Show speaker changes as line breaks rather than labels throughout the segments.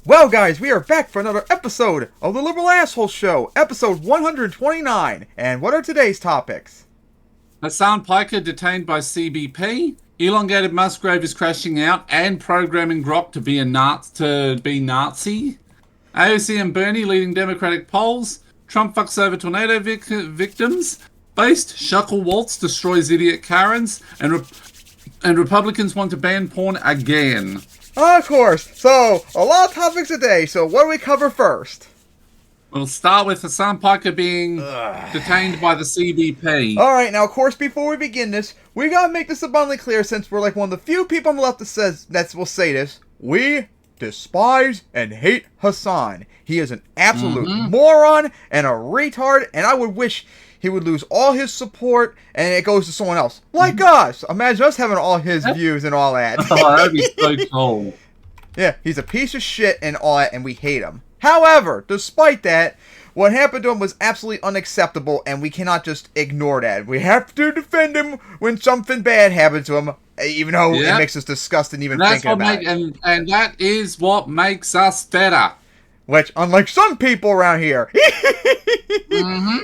Well, guys, we are back for another episode of the Liberal Asshole Show, episode 129. And what are today's topics?
Hassan Piker detained by CBP. Elongated Muskgrave is crashing out and programming Grok to be Nazi. AOC and Bernie leading Democratic polls. Trump fucks over tornado victims. Based Shuckle Waltz destroys idiot Karens. And Republicans want to ban porn again.
Of course. So, a lot of topics today. So, what do we cover first?
We'll start with Hassan Piker being detained by the CBP.
Alright, now, of course, before we begin this, we gotta make this abundantly clear since we're like one of the few people on the left that will say this. We despise and hate Hassan. He is an absolute moron and a retard, and I would wish he would lose all his support and it goes to someone else. Like us. Imagine us having all his views and all that.
Oh, that'd be so cool.
Yeah, he's a piece of shit and all that, and we hate him. However, despite that, what happened to him was absolutely unacceptable, and we cannot just ignore that. We have to defend him when something bad happens to him, even though it makes us disgusted even thinking about it.
And that is what makes us better.
Which, unlike some people around here.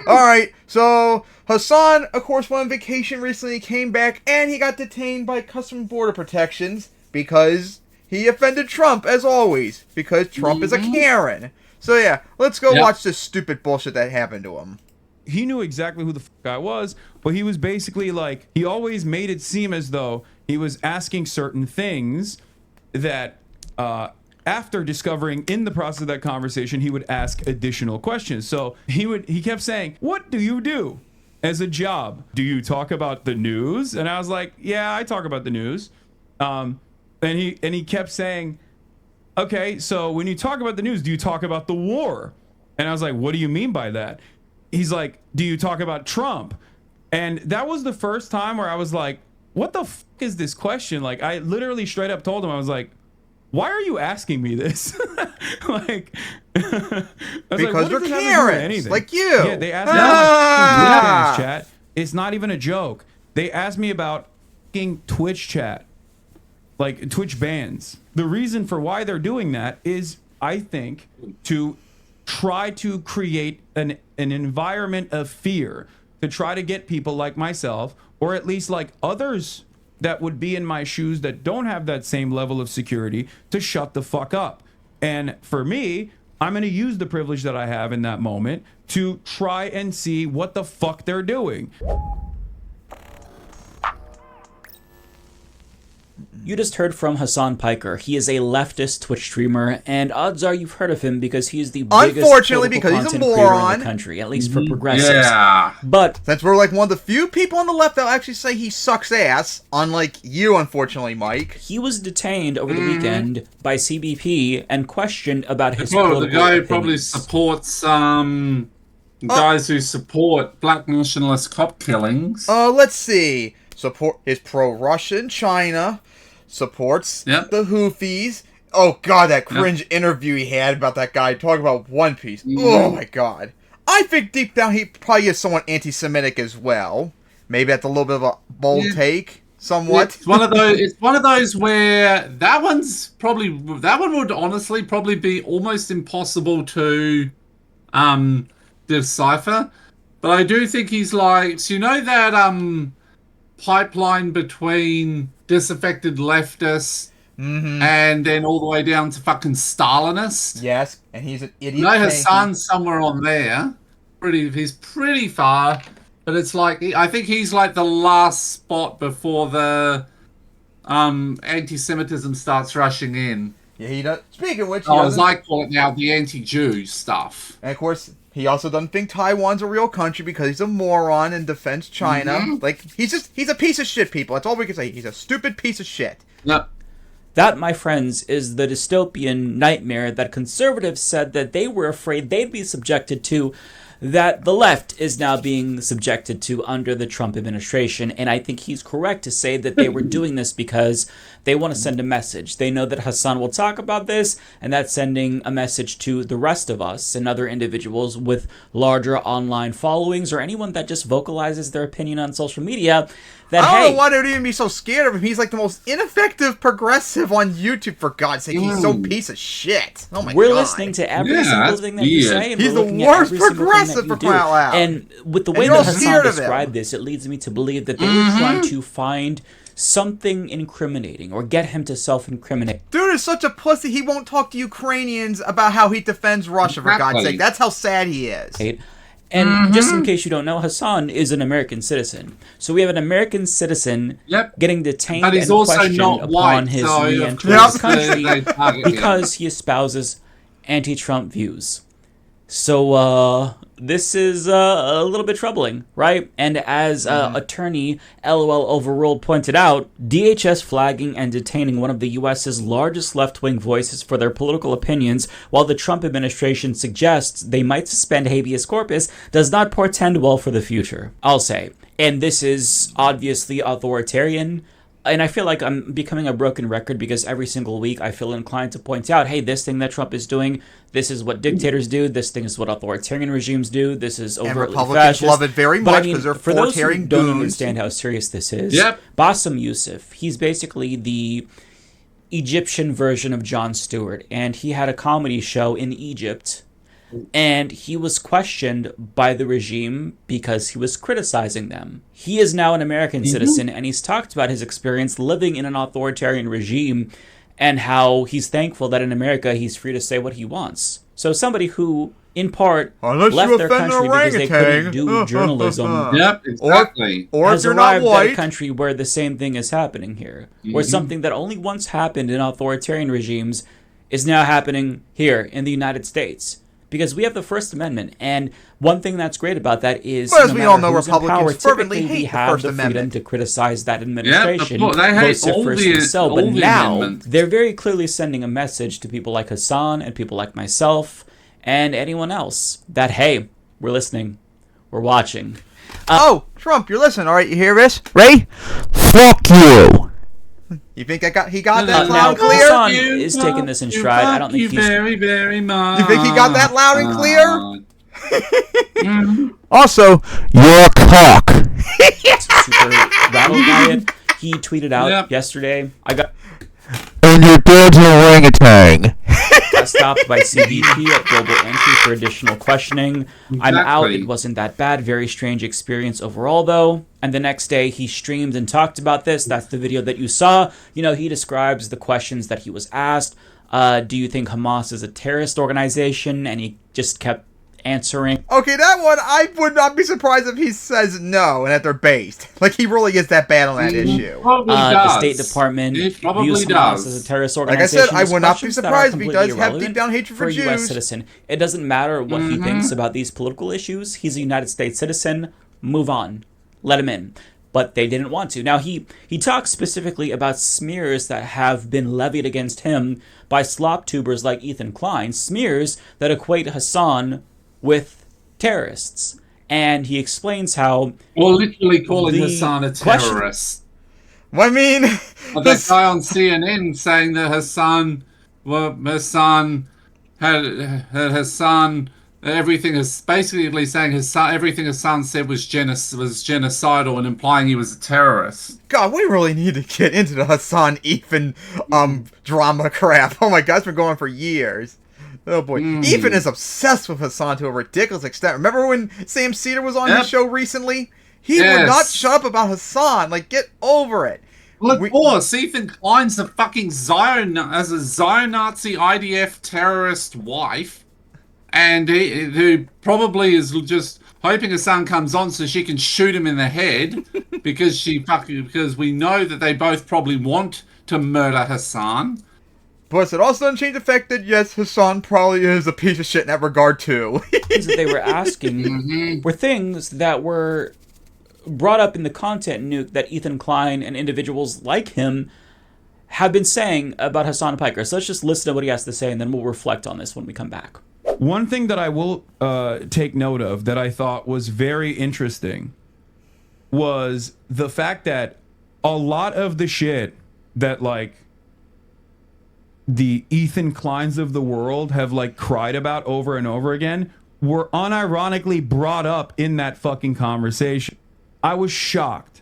Alright, so Hassan, of course, went on vacation recently, came back, and he got detained by Customs and Border Protections because he offended Trump, as always, because Trump is a Karen. So yeah, let's go watch this stupid bullshit that happened to him.
He knew exactly who the fuck I was, but he was basically like, he always made it seem as though he was asking certain things that, after discovering in the process of that conversation, he would ask additional questions. So he kept saying, "What do you do as a job? Do you talk about the news?" And I was like, "Yeah, I talk about the news." And he kept saying, "Okay, so when you talk about the news, do you talk about the war?" And I was like, "What do you mean by that?" He's like, "Do you talk about Trump?" And that was the first time where I was like, "What the fuck is this question?" Like, I literally straight up told him, I was like, "Why are you asking me this?" Like, I was
because
like,
we're Karens, like you.
Yeah, they asked me about Twitch chat. It's not even a joke. They asked me about fucking Twitch chat, like Twitch bans. The reason for why they're doing that is, I think, to try to create an environment of fear, to try to get people like myself, or at least like others that would be in my shoes that don't have that same level of security, to shut the fuck up. And for me, I'm going to use the privilege that I have in that moment to try and see what the fuck they're doing.
You just heard from Hassan Piker. He is a leftist Twitch streamer, and odds are you've heard of him because he's the biggest
unfortunately, because he's a moron
in the country, at least for progressives.
Yeah.
But
since we're like one of the few people on the left that'll actually say he sucks ass, unlike you, unfortunately, Mike.
He was detained over the weekend by CBP and questioned about his political
the guy who
opinions.
probably supports guys who support black nationalist cop killings.
Let's see. Support is pro-Russian, China. Supports the Houthis. Oh god, that cringe interview he had about that guy talking about One Piece. Oh my god. I think deep down he probably is somewhat anti-Semitic as well. Maybe that's a little bit of a bold take, somewhat.
It's one of those. It's one of those where that one would honestly probably be almost impossible to decipher. But I do think he's like, so you know that pipeline between disaffected leftists and then all the way down to fucking Stalinists.
Yes, and he's an idiot.
No, Hassan's somewhere on there. He's pretty far, but it's like I think he's like the last spot before the anti-Semitism starts rushing in.
Yeah, he does. Speaking of which,
as I call it now, the anti-Jew stuff.
And of course, he also doesn't think Taiwan's a real country because he's a moron and defends China. Like, he's a piece of shit, people. That's all we can say. He's a stupid piece of shit.
Yep.
That, my friends, is the dystopian nightmare that conservatives said that they were afraid they'd be subjected to that the left is now being subjected to under the Trump administration. And I think he's correct to say that they were doing this because they want to send a message. They know that Hassan will talk about this, and that's sending a message to the rest of us and other individuals with larger online followings or anyone that just vocalizes their opinion on social media. That,
I don't know why they would even be so scared of him. He's like the most ineffective progressive on YouTube, for God's sake. He's so piece of shit. Oh my God.
We're listening to every single thing that you say. And
he's
we're
the
looking
worst
at every single
progressive
thing that
for
you do.
crying out loud.
And with the way that Hassan described this, it leads me to believe that they were trying to find something incriminating or get him to self-incriminate.
Dude is such a pussy. He won't talk to Ukrainians about how he defends Russia, for God's sake. That's how sad he is.
And just in case you don't know, Hassan is an American citizen. So we have an American citizen getting detained and questioned upon his re-entry to the country because he espouses anti-Trump views. So this is a little bit troubling, right? And as attorney LOL Overruled pointed out, DHS flagging and detaining one of the U.S.'s largest left-wing voices for their political opinions, while the Trump administration suggests they might suspend habeas corpus, does not portend well for the future, I'll say. And this is obviously authoritarian. And I feel like I'm becoming a broken record because every single week I feel inclined to point out, hey, this thing that Trump is doing, this is what dictators do, this thing is what authoritarian regimes do, this is overtly fascist.
And Republicans love it very much because they're
for those who
authoritarian
don't
goons.
understand how serious this is, Bassem Youssef, he's basically the Egyptian version of Jon Stewart, and he had a comedy show in Egypt. And he was questioned by the regime because he was criticizing them. He is now an American citizen, and he's talked about his experience living in an authoritarian regime and how he's thankful that in America he's free to say what he wants. So somebody who, in part, left their country because they couldn't do journalism
or
has
if you're not
arrived
white.
at a country where the same thing is happening here. Where something that only once happened in authoritarian regimes is now happening here in the United States. Because we have the First Amendment, and one thing that's great about that is,
well, as we all know, Republicans fervently hate
we
the
have
First
the freedom
Amendment
to criticize that administration,
they hate
vociferously so. But now
amendments.
they're very clearly sending a message to people like Hassan and people like myself and anyone else that, hey, we're listening, we're watching.
Trump, you're listening. All right, you hear this? Ray? Fuck you. You think he got that loud and clear?
Hassan is taking this in stride. I don't think he's
very, very much.
You think he got that loud and clear? Also, you're a cock.
super rattled by it. He tweeted out yesterday,
and your dad's an orangutan.
Got stopped by CBP at Global Entry for additional questioning. I'm out. It wasn't that bad. Very strange experience overall, though. And the next day, he streamed and talked about this. That's the video that you saw. You know, he describes the questions that he was asked. Do you think Hamas is a terrorist organization? And he just kept answering.
Okay, that one, I would not be surprised if he says no and that they're based. Like, he really is that bad on that issue.
The State Department views Hamas as a terrorist organization.
Like I said, I would not be surprised if he does have deep down hatred for Jews.
A U.S. citizen. It doesn't matter what he thinks about these political issues. He's a United States citizen. Move on. Let him in. But they didn't want to. Now, he talks specifically about smears that have been levied against him by slop tubers like Ethan Klein. Smears that equate Hassan with terrorists. And he explains how...
Or literally calling Hassan a terrorist.
I mean...
that guy on CNN saying that Hassan everything is basically saying everything Hassan said was genocidal and implying he was a terrorist.
God, we really need to get into the Hassan Ethan drama crap. Oh my God, it's been going on for years. Oh boy, Ethan is obsessed with Hassan to a ridiculous extent. Remember when Sam Cedar was on his show recently? He would not shut up about Hassan. Like, get over it.
Well, of course, Ethan Klein's the fucking as a Zio-Nazi IDF terrorist wife, and who probably is just hoping Hassan comes on so she can shoot him in the head because we know that they both probably want to murder Hassan.
But it also doesn't change the fact that, yes, Hassan probably is a piece of shit in that regard, too.
Things that they were asking were things that were brought up in the content nuke that Ethan Klein and individuals like him have been saying about Hassan Piker. So let's just listen to what he has to say, and then we'll reflect on this when we come back.
One thing that I will take note of that I thought was very interesting was the fact that a lot of the shit that like the Ethan Kleins of the world have like cried about over and over again were unironically brought up in that fucking conversation. I was shocked.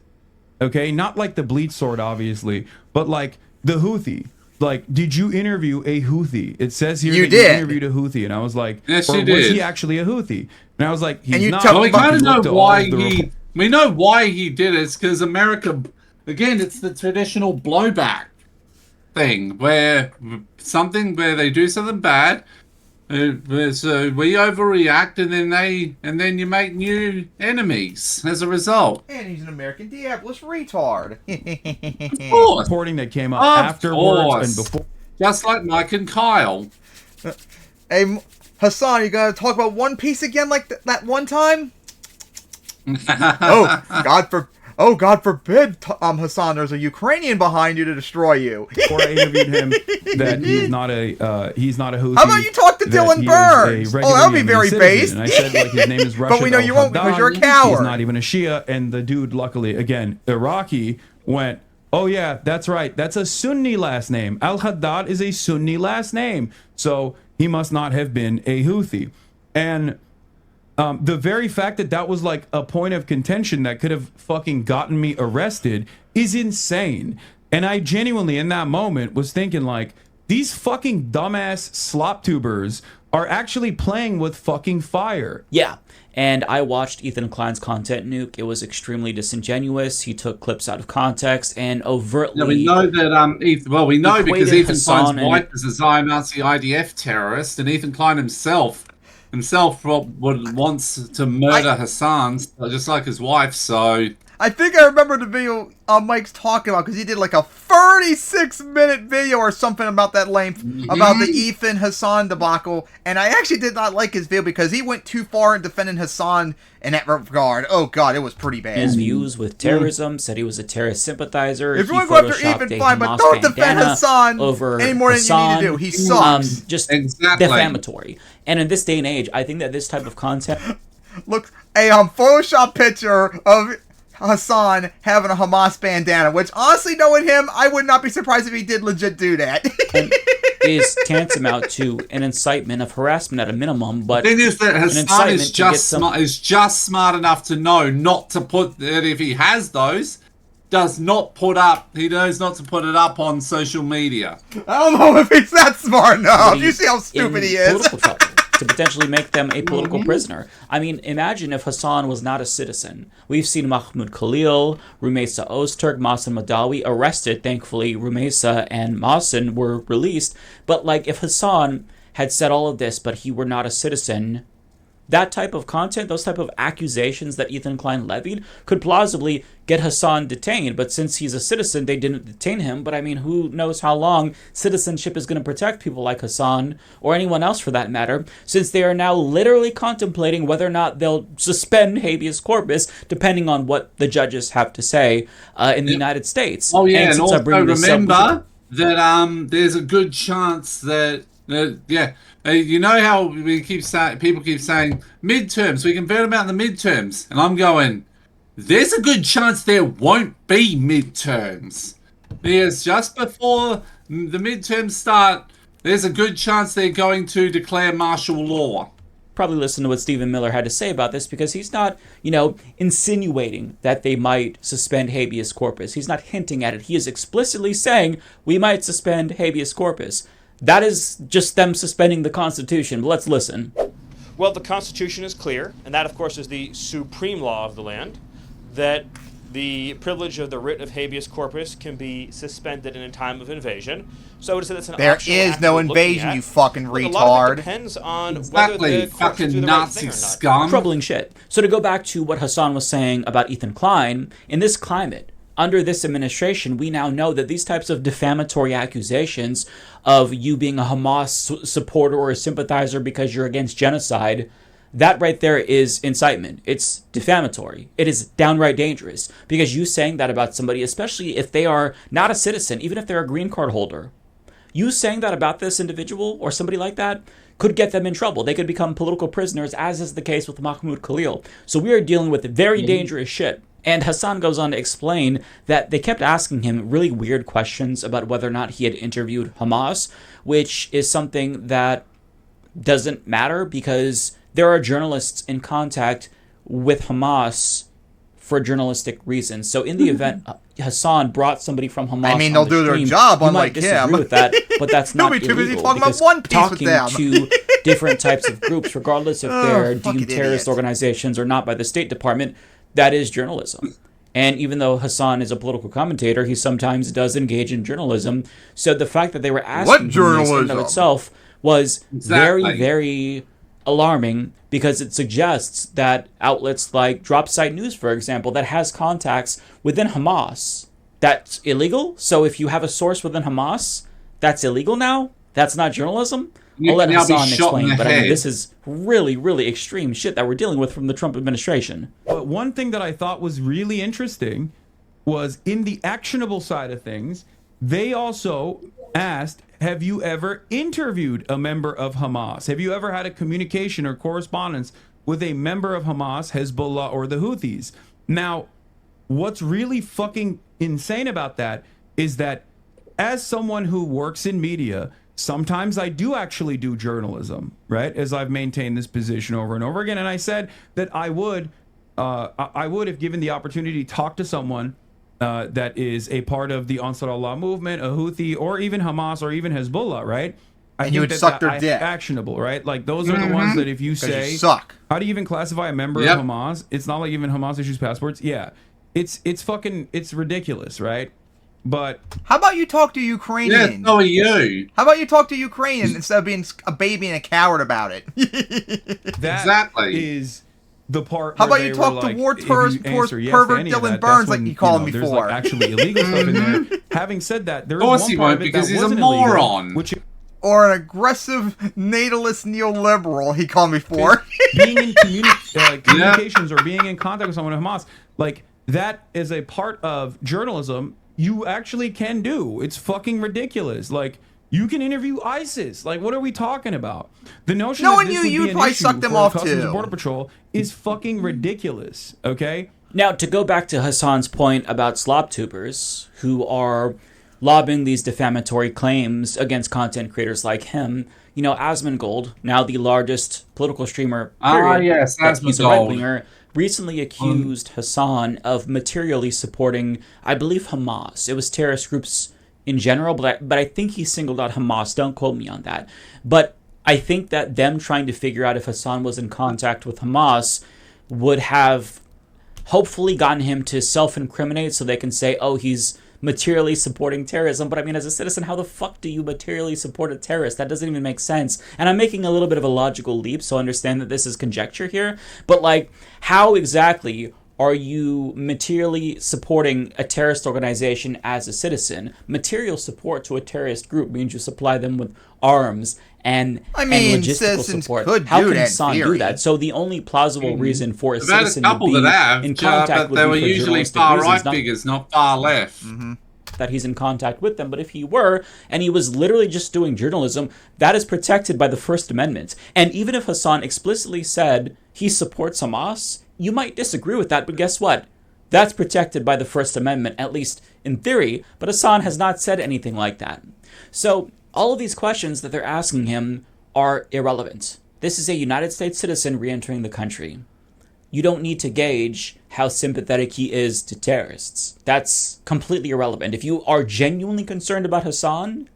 Okay, not like the bleach sword, obviously, but like the Houthi. Like, did you interview a Houthi? It says here you interviewed a Houthi, and I was like,
yes,
or
you did.
Was he actually a Houthi? And I was like, he's not.
Well, we kind of know why he. We know why he did it. It's because America, again, it's the traditional blowback thing where they do something bad. So we overreact, and then you make new enemies as a result.
And he's an American Diabolist retard.
Of course. Reporting that came up afterwards and before,
just like Mike and Kyle.
Hey, Hassan, you gonna talk about One Piece again, like that one time? God forbid, Hassan, there's a Ukrainian behind you to destroy you.
Before I interviewed him, that he's not a Houthi.
How about you talk to Dylan Burns? Oh, that would be very based.
And I said, like, his name is Rashid.
But we know you won't because you're a coward.
He's not even a Shia, and the dude, luckily, again, Iraqi, went, oh yeah, that's right, that's a Sunni last name. Al-Haddad is a Sunni last name, so he must not have been a Houthi. And the very fact that was like a point of contention that could have fucking gotten me arrested is insane. And I genuinely, in that moment, was thinking like, these fucking dumbass slop tubers are actually playing with fucking fire.
Yeah. And I watched Ethan Klein's content, Nuke. It was extremely disingenuous. He took clips out of context and overtly.
Yeah, we know that. We know because Ethan Klein's wife is a Zion Nazi IDF terrorist, and Ethan Klein himself wants to murder Hassan, just like his wife. So
I think I remember the video Mike's talking about, because he did like a 36-minute video or something about that length, about the Ethan Hassan debacle, and I actually did not like his video because he went too far in defending Hassan in that regard. Oh god, it was pretty bad.
His views with terrorism, said he was a terrorist sympathizer.
If you want to go after Ethan, fine, but don't defend Hassan any more than you need to do. He sucks.
Just defamatory. And in this day and age, I think that this type of content...
Look, a Photoshop picture of Hassan having a Hamas bandana, which honestly, knowing him, I would not be surprised if he did legit do that.
Is tantamount to an incitement of harassment at a minimum, but
the thing is that Hassan is just smart enough to know not to put that if he has those, he knows not to put it up on social media.
I don't know if he's that smart enough. You see how stupid he is.
To potentially make them a political prisoner. I mean, imagine if Hassan was not a citizen. We've seen Mahmoud Khalil, Rumeisa Ozturk, Mohsen Madawi arrested. Thankfully, Rumeisa and Mohsen were released. But like, if Hassan had said all of this, but he were not a citizen, that type of content, those type of accusations that Ethan Klein levied could plausibly get Hassan detained. But since he's a citizen, they didn't detain him. But I mean, who knows how long citizenship is going to protect people like Hassan, or anyone else for that matter, since they are now literally contemplating whether or not they'll suspend habeas corpus, depending on what the judges have to say in the United States.
Oh yeah, and also remember that there's a good chance that you know how people keep saying midterms, we can vote about the midterms, and I'm going, there's a good chance there won't be midterms, because just before the midterms start, there's a good chance they're going to declare martial law.
Probably listen to what Stephen Miller had to say about this, because he's not, insinuating that they might suspend habeas corpus. He's not hinting at it. He is explicitly saying we might suspend habeas corpus. That is just them suspending the Constitution. But let's listen.
Well, the Constitution is clear, and that, of course, is the supreme law of the land, that the privilege of the writ of habeas corpus can be suspended in a time of invasion. So to say that's an
there is no invasion, you fucking retard.
A lot of it depends on whether the courts do the
Nazi
right thing or not.
scum.
Troubling shit. So to go back to what Hassan was saying about Ethan Klein, in this climate, under this administration, we now know that these types of defamatory accusations of you being a Hamas supporter or a sympathizer because you're against genocide, that right there is incitement. It's defamatory. It is downright dangerous, because you saying that about somebody, especially if they are not a citizen, even if they're a green card holder, You saying that about this individual or somebody like that could get them in trouble. They could become political prisoners, as is the case with Mahmoud Khalil. So we are dealing with very dangerous shit. And Hassan goes on to explain that they kept asking him really weird questions about whether or not he had interviewed Hamas, which is something that doesn't matter because there are journalists in contact with Hamas for journalistic reasons. So in the event Hassan brought somebody from Hamas,
I mean, they'll do their job, unlike him.
You might disagree with that, but that's not
illegal.
They'll be too busy
talking about One Piece with them.
Talking to different types of groups, regardless if they're deemed terrorist organizations or not by the State Department, that is journalism. And even though Hassan is a political commentator, he sometimes does engage in journalism. So the fact that they were asking him this in and of itself was very, very alarming, because it suggests that outlets like Dropsite News, for example, that has contacts within Hamas, that's illegal. So if you have a source within Hamas, that's illegal now? That's not journalism? I'll let Hassan explain, but I mean, this is really, really extreme shit that we're dealing with from the Trump administration.
But one thing that I thought was really interesting was in the actionable side of things, they also asked, have you ever interviewed a member of Hamas? Have you ever had a communication or correspondence with a member of Hamas, Hezbollah, or the Houthis? Now, what's really fucking insane about that is that as someone who works in media, sometimes I do actually do journalism, right? As I've maintained this position over and over again. And I said that I would, if given the opportunity, talk to someone that is a part of the Ansar Allah movement, a Houthi, or even Hamas, or even Hezbollah, right?
And you would suck their dick.
Actionable, right? Like, those are the ones that if you say,
you suck.
How do you even classify a member of Hamas? It's not like even Hamas issues passports. Yeah. It's ridiculous, right? But
how about you talk to Ukrainian?
Yeah, so are you.
How about you talk to Ukrainian instead of being a baby and a coward about it?
That is the part.
How about you talk to war tourist pervert Dylan Burns, like you called him before?
There's like actually illegal stuff in there. Having said that, there is
one
part
won't,
of it
because
that
he's a
wasn't
moron.
illegal, which
or an aggressive natalist neoliberal, he called me for.
Being in communications or being in contact with someone in Hamas, like, that is a part of journalism you actually can do. It's fucking ridiculous. Like, you can interview ISIS. Like, what are we talking about? The notion that this would be an issue for Customs and Border Patrol is fucking ridiculous, okay?
Now, to go back to Hassan's point about slop tubers, who are lobbing these defamatory claims against content creators like him, you know, Asmongold, now the largest political streamer, period,
yes,
he's a right-winger, recently accused Hassan of materially supporting, I believe, Hamas. It was terrorist groups in general, but I think he singled out Hamas. Don't quote me on that. But I think that them trying to figure out if Hassan was in contact with Hamas would have hopefully gotten him to self-incriminate so they can say, oh, he's materially supporting terrorism. But I mean, as a citizen, how the fuck do you materially support a terrorist? That doesn't even make sense. And I'm making a little bit of a logical leap, so understand that this is conjecture here. But like, how exactly are you materially supporting a terrorist organization as a citizen? Material support to a terrorist group means you supply them with arms and logistical support. How can Hassan do that? So the only plausible reason for a citizen to be in contact with them for
usually far right figures, not far left.
That he's in contact with them, but if he were, and he was literally just doing journalism, that is protected by the First Amendment. And even if Hassan explicitly said he supports Hamas, you might disagree with that, but guess what? That's protected by the First Amendment, at least in theory, but Hassan has not said anything like that. So all of these questions that they're asking him are irrelevant. This is a United States citizen re-entering the country. You don't need to gauge how sympathetic he is to terrorists. That's completely irrelevant. If you are genuinely concerned about Hassan,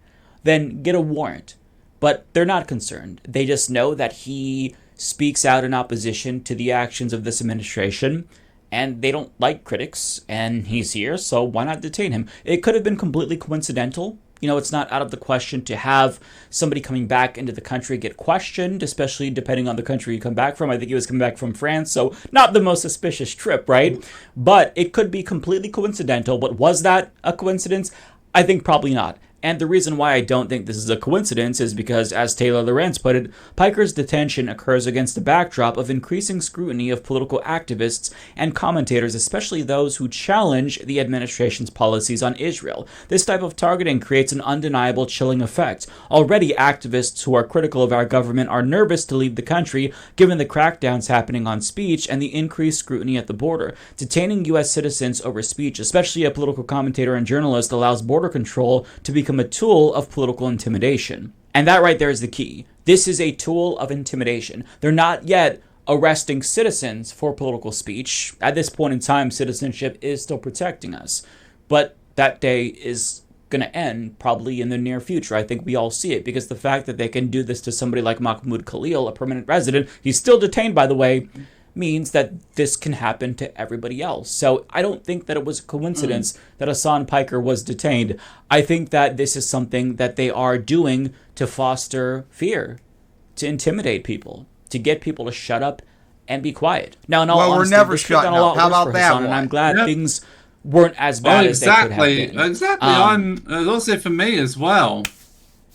then get a warrant. But they're not concerned. They just know that he speaks out in opposition to the actions of this administration, and they don't like critics, and he's here, so why not detain him? It could have been completely coincidental. You know, it's not out of the question to have somebody coming back into the country get questioned, especially depending on the country you come back from. I think he was coming back from France, so not the most suspicious trip, right? But it could be completely coincidental. But was that a coincidence? I think probably not. And the reason why I don't think this is a coincidence is because, as Taylor Lorenz put it, Piker's detention occurs against the backdrop of increasing scrutiny of political activists and commentators, especially those who challenge the administration's policies on Israel. This type of targeting creates an undeniable chilling effect. Already, activists who are critical of our government are nervous to leave the country, given the crackdowns happening on speech and the increased scrutiny at the border. Detaining U.S. citizens over speech, especially a political commentator and journalist, allows border control to become a tool of political intimidation. And that right there is the key. This is a tool of intimidation. They're not yet arresting citizens for political speech. At this point in time, citizenship is still protecting us. But that day is going to end probably in the near future. I think we all see it, because the fact that they can do this to somebody like Mahmoud Khalil, a permanent resident, he's still detained, by the way, means that this can happen to everybody else. So I don't think that it was a coincidence that Hassan Piker was detained. I think that this is something that they are doing to foster fear, to intimidate people, to get people to shut up and be quiet. Now, in all honesty,
we're never shutting up. How about that one?
And I'm glad things weren't as bad as they could have been.
Exactly. Also for me as well.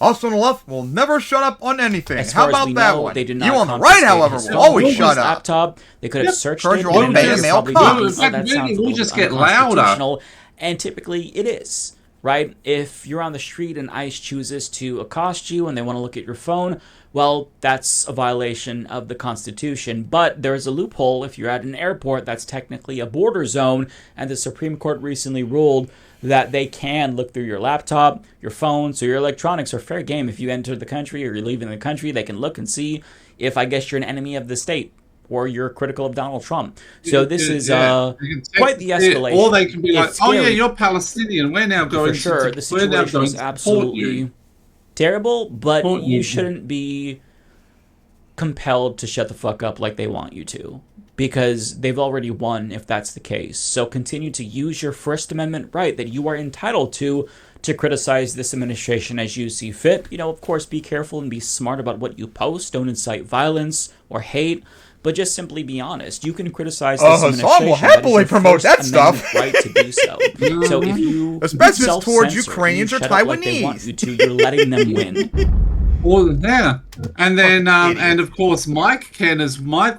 Us on the left will never shut up on anything. How about that one?
They did not
you on the right, however, will always shut up.
Laptop. They could have searched it.
We'll just get louder.
And typically it is, right? If you're on the street and ICE chooses to accost you and they want to look at your phone, well, that's a violation of the Constitution. But there's a loophole. If you're at an airport, that's technically a border zone. And the Supreme Court recently ruled that they can look through your laptop, your phone, so your electronics are fair game. If you enter the country or you're leaving the country, they can look and see if, I guess, you're an enemy of the state or you're critical of Donald Trump. So this is quite the escalation.
Or they can be like, oh yeah, you're Palestinian. We're now going
for sure. The situation is absolutely terrible, but you shouldn't be compelled to shut the fuck up like they want you to, because they've already won if that's the case. So continue to use your First Amendment right that you are entitled to criticize this administration as you see fit. You know, of course, be careful and be smart about what you post. Don't incite violence or hate, but just simply be honest. You can criticize this administration.
Hassan will happily promote that stuff.
Right to do so. So if you
especially towards Ukrainians or Taiwanese,
like they want you to, you're letting them win.
Well, yeah, and then and of course Mike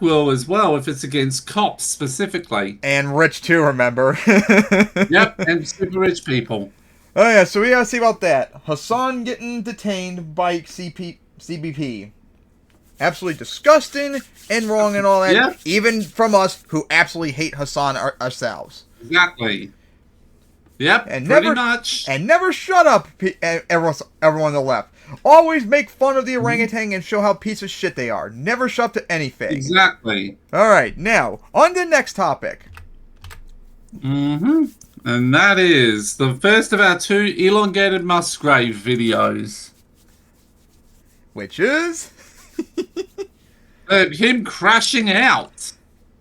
will as well if it's against cops specifically,
and rich too. Remember?
Yep, and super rich people.
Oh yeah, so we gotta see about that. Hassan getting detained by CBP. Absolutely disgusting and wrong and all that.
Yeah.
Even from us who absolutely hate Hassan ourselves.
Exactly. Yep.
And
pretty much.
And never shut up, everyone on the left. Always make fun of the orangutan and show how piece of shit they are. Never shut up to anything.
Exactly.
All right, now on to the next topic.
And that is the first of our 2 elongated Muskgrave videos.
Which is
him crashing out.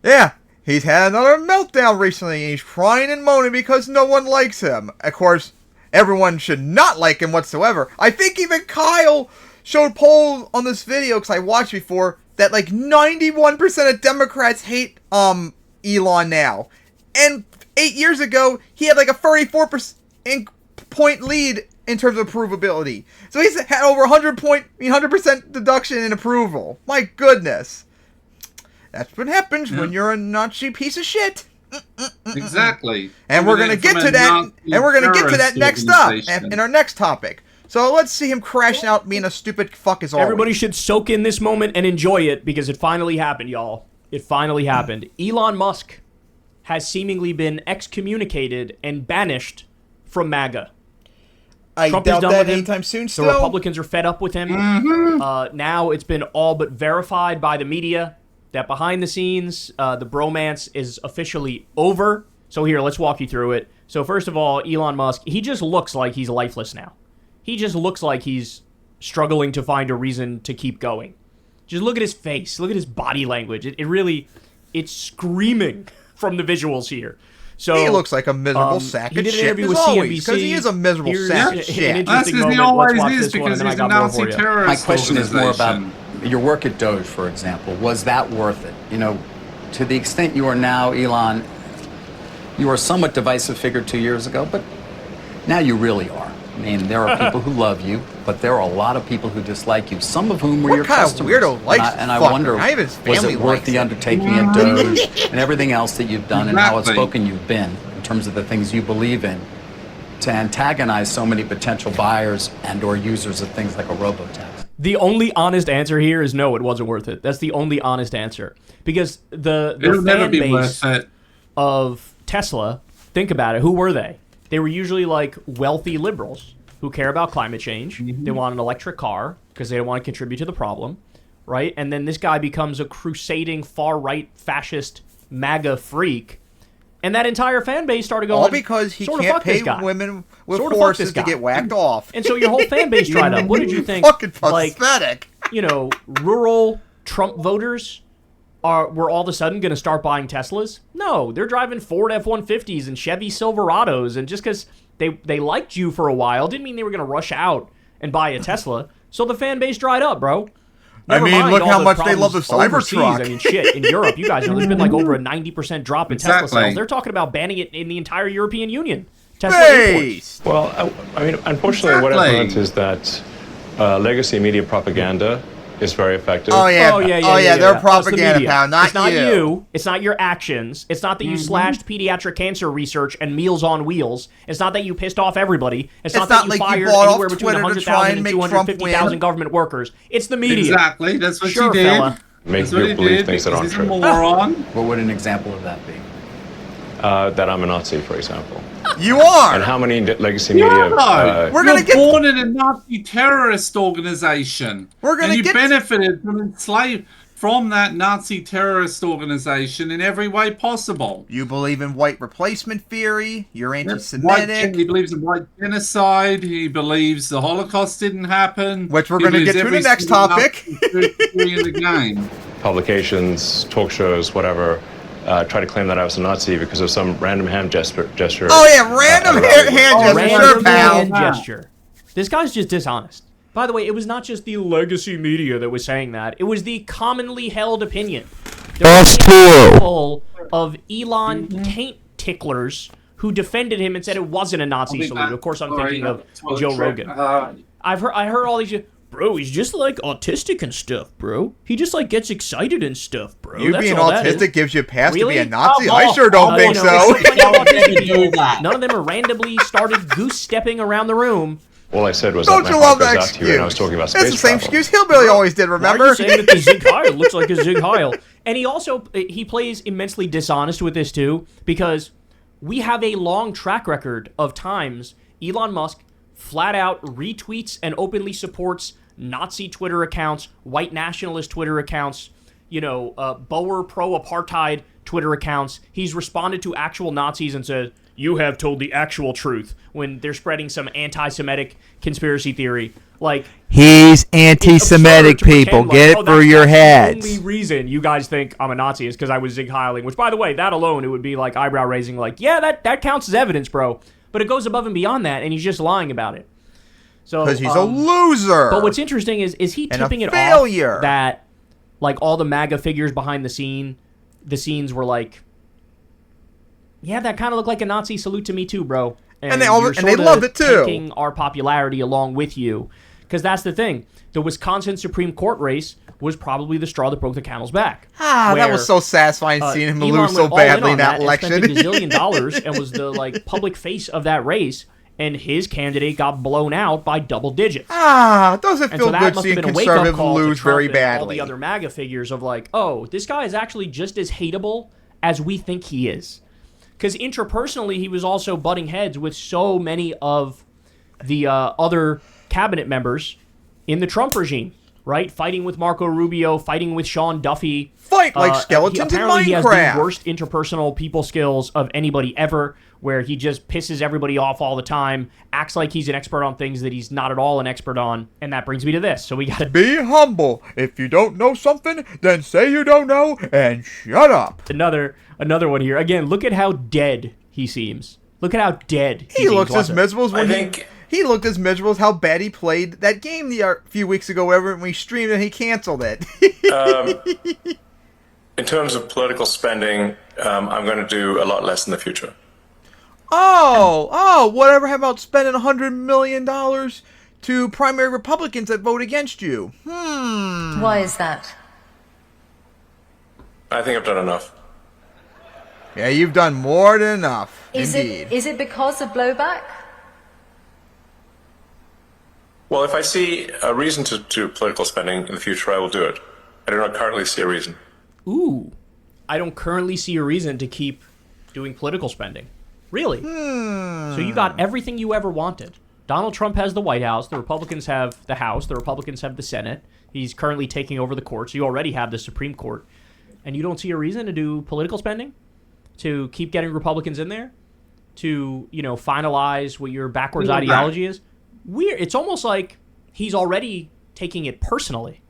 Yeah, he's had another meltdown recently, and he's crying and moaning because no one likes him. Of course, everyone should not like him whatsoever. I think even Kyle showed polls on this video, because I watched before, that like 91% of Democrats hate Elon now. And 8 years ago, he had like a 34% point lead in terms of approvability. So he's had over 100% deduction in approval. My goodness. That's what happens when you're a Nazi piece of shit.
Exactly.
And we're going to get to that. And we're going to get to that next up in our next topic. So let's see him crashing out being a stupid fuck as always.
Everybody should soak in this moment and enjoy it, because it finally happened, y'all. It finally happened. Elon Musk has seemingly been excommunicated and banished from MAGA.
Trump doubt that anytime soon still.
The Republicans are fed up with him. Now it's been all but verified by the media that behind the scenes, the bromance is officially over. So here, let's walk you through it. So first of all, Elon Musk, he just looks like he's lifeless now. He just looks like he's struggling to find a reason to keep going. Just look at his face. Look at his body language. It's screaming from the visuals here. So
he looks like a miserable sack of shit as always, because he is a miserable sack of shit.
That's because he always is, because he's a Nazi terrorist.
My question is more about your work at Doge, for example. Was that worth it? You know, to the extent you are now, Elon, you were a somewhat divisive figure 2 years ago, but now you really are. I mean, there are people who love you, but there are a lot of people who dislike you, some of whom were your customers.
What kind of weirdo likes this
and I
fucker?
wonder,
I have his family
was it worth
likes
the
it.
undertaking at Doge and everything else that you've done and how outspoken you've been in terms of the things you believe in to antagonize so many potential buyers and or users of things like a robo-tax?
The only honest answer here is no, it wasn't worth it. That's the only honest answer. Because the fan base of Tesla, think about it, who were they? They were usually like wealthy liberals who care about climate change. They want an electric car because they don't want to contribute to the problem, right? And then this guy becomes a crusading far-right fascist MAGA freak. And that entire fan base started going,
all because he can't pay women with horses to get whacked off.
And so your whole fan base dried up. What did you think?
Fucking pathetic.
Like, rural Trump voters were all of a sudden going to start buying Teslas? No, they're driving Ford F-150s and Chevy Silverados, and just because they liked you for a while didn't mean they were going to rush out and buy a Tesla. So the fan base dried up, bro. Never mind
look how much they love the
overseas.
Cybertruck.
I mean, shit, in Europe, you guys know there's been like over a 90% drop in Tesla sales. They're talking about banning it in the entire European Union. Tesla imports.
Well, I mean, unfortunately, what I've learned is that legacy media propaganda is very effective.
Oh yeah, they're propaganda pound, not
It's not you. It's not your actions. It's not that you slashed pediatric cancer research and Meals on Wheels. It's not that you pissed off everybody. It's not that you fired anywhere between 100,000 and 250,000 government workers. It's the media.
Exactly, that's what
sure,
she did.
Fella.
Make you believe things that aren't true.
What would an example of that be?
That I'm a Nazi, for example.
You are.
And how many legacy media?
We're gonna get
born in a Nazi terrorist organization. And you benefited from that Nazi terrorist organization in every way possible.
You believe in white replacement theory. You're anti-Semitic.
He believes in white genocide. He believes the Holocaust didn't happen.
Which we're going to get to the next topic.
In the game.
Publications, talk shows, whatever. Try to claim that I was a Nazi because of some random hand gesture.
Oh yeah, random hand
gesture. This guy's just dishonest. By the way, it was not just the legacy media that was saying that. It was the commonly held opinion. There was a handful of Elon taint ticklers who defended him and said it wasn't a Nazi salute. Of course, I'm thinking of Joe Rogan. I heard all these. Bro, he's just like autistic and stuff, bro. He just like gets excited and stuff, bro.
You
That's
being
all
autistic gives you a pass
really?
to be a Nazi? I sure don't think so.
None of them are randomly started goose stepping around the room.
All I said was
don't
that
you
my
love
heart
that
goes out
excuse?
to you and I was talking about space
That's the same
travel.
excuse Hillbilly always did, remember?
Why are you saying that the Zig Heil looks like a Zig Heil? And he plays immensely dishonest with this too, because we have a long track record of times Elon Musk flat out retweets and openly supports Nazi Twitter accounts, white nationalist Twitter accounts, Boer pro-apartheid Twitter accounts. He's responded to actual Nazis and said, "You have told the actual truth," when they're spreading some anti-Semitic conspiracy theory. Like,
he's anti-Semitic, people. Get it through your heads.
The only reason you guys think I'm a Nazi is because I was Zig Heiling, which, by the way, that alone, it would be like eyebrow raising. Like, yeah, that counts as evidence, bro. But it goes above and beyond that, and he's just lying about it. So
because he's a loser.
But what's interesting is he tipping it off that like all the MAGA figures behind the scenes were like, yeah, that kind of looked like a Nazi salute to me too, bro. And they loved it too. Taking our popularity along with you, because that's the thing. The Wisconsin Supreme Court race was probably the straw that broke the camel's back.
That was so satisfying seeing him lose so badly in that election.
And spent $1 gazillion and was the public face of that race. And his candidate got blown out by double digits.
Doesn't feel good seeing conservatives lose very badly.
All the other MAGA figures of like, oh, this guy is actually just as hateable as we think he is. Because interpersonally, he was also butting heads with so many of the other cabinet members in the Trump regime, right? Fighting with Marco Rubio, fighting with Sean Duffy.
Fight like skeletons in Minecraft.
He has the worst interpersonal people skills of anybody ever, where he just pisses everybody off all the time, acts like he's an expert on things that he's not at all an expert on, and that brings me to this. So we gotta
be humble. If you don't know something, then say you don't know and shut up.
Another one here. Again, look at how dead he seems. Look at how dead
he looks as miserable as when he looked as miserable as how bad he played that game a few weeks ago, when we streamed and he canceled it.
In terms of political spending, I'm going to do a lot less in the future.
Whatever about spending $100 million to primary Republicans that vote against you?
Why is that?
I think I've done enough.
Yeah, you've done more than enough. Indeed.
Is it because of blowback?
Well, if I see a reason to do political spending in the future, I will do it. I do not currently see a reason.
Ooh. I don't currently see a reason to keep doing political spending. Really? So you got everything you ever wanted. Donald Trump has the White House. The Republicans have the House. The Republicans have the Senate. He's currently taking over the courts. You already have the Supreme Court. And you don't see a reason to do political spending? To keep getting Republicans in there? To, finalize what your backwards ideology is? Weird. It's almost like he's already taking it personally.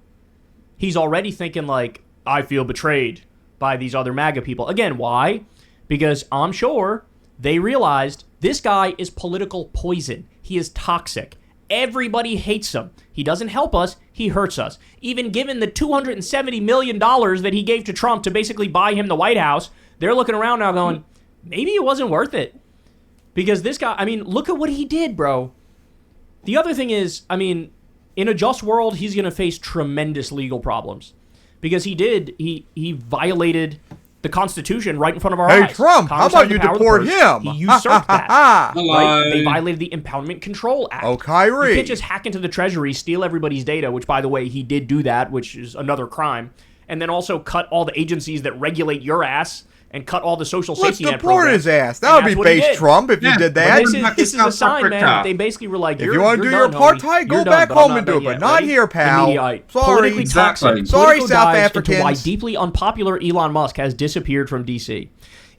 He's already thinking like, I feel betrayed by these other MAGA people. Again, why? Because I'm sure they realized this guy is political poison. He is toxic. Everybody hates him. He doesn't help us. He hurts us. Even given the $270 million that he gave to Trump to basically buy him the White House, they're looking around now going, maybe it wasn't worth it. Because this guy, look at what he did, bro. The other thing is, in a just world, he's going to face tremendous legal problems. Because he violated the Constitution right in front of our eyes.
Hey, Trump, how about you deport him?
He usurped that. Right? They violated the Impoundment Control Act.
Oh, Kyrie.
You can't just hack into the Treasury, steal everybody's data, which, by the way, he did do that, which is another crime, and then also cut all the agencies that regulate your ass and cut all the social safety net programs.
Let's deport his ass. That would be base Trump if you did that.
This is a sign, man. They basically were like,
if you want to do your apartheid, go back home and do it, but not here, pal. Sorry.
Exactly.
Sorry, South Africans.
Why deeply unpopular Elon Musk has disappeared from D.C.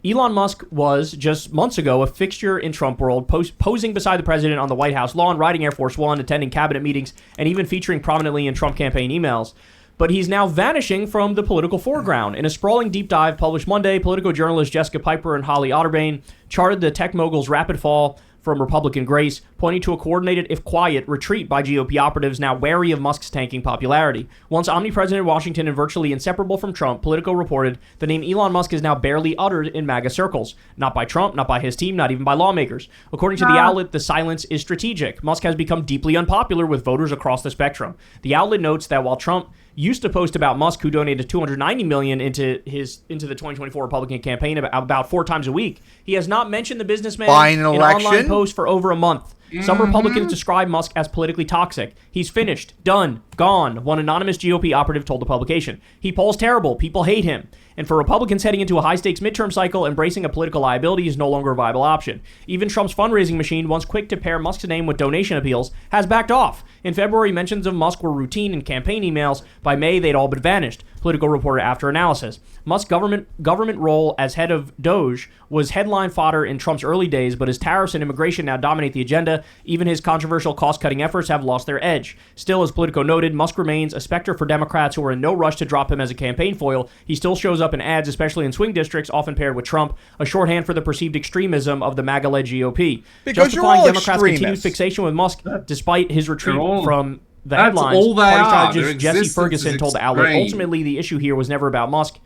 Elon Musk was, just months ago, a fixture in Trump world, posing beside the president on the White House lawn, riding Air Force One, attending cabinet meetings, and even featuring prominently in Trump campaign emails. But he's now vanishing from the political foreground. In a sprawling deep dive published Monday, Politico journalists Jessica Piper and Holly Otterbein charted the tech mogul's rapid fall from Republican grace, pointing to a coordinated, if quiet, retreat by GOP operatives now wary of Musk's tanking popularity. Once omnipresent in Washington and virtually inseparable from Trump, Politico reported the name Elon Musk is now barely uttered in MAGA circles. Not by Trump, not by his team, not even by lawmakers. According to the outlet, the silence is strategic. Musk has become deeply unpopular with voters across the spectrum. The outlet notes that while Trump used to post about Musk, who donated $290 million into the 2024 Republican campaign about 4 times a week, he has not mentioned the businessman in online posts for over a month. Some Republicans describe Musk as politically toxic. He's finished, done, gone, one anonymous GOP operative told the publication. He polls terrible. People hate him. And for Republicans heading into a high-stakes midterm cycle, embracing a political liability is no longer a viable option. Even Trump's fundraising machine, once quick to pair Musk's name with donation appeals, has backed off. In February, mentions of Musk were routine in campaign emails. By May, they'd all but vanished. Politico reported after analysis. Musk's government role as head of DOJ was headline fodder in Trump's early days, but as tariffs and immigration now dominate the agenda, even his controversial cost-cutting efforts have lost their edge. Still, as Politico noted, Musk remains a specter for Democrats who are in no rush to drop him as a campaign foil. He still shows up in ads, especially in swing districts, often paired with Trump, a shorthand for the perceived extremism of the MAGA-led GOP.
Because
justifying Democrats' continued fixation with Musk, despite his retreat from the headlines, party strategist Jesse Ferguson told the outlet, ultimately the issue here was never about Musk,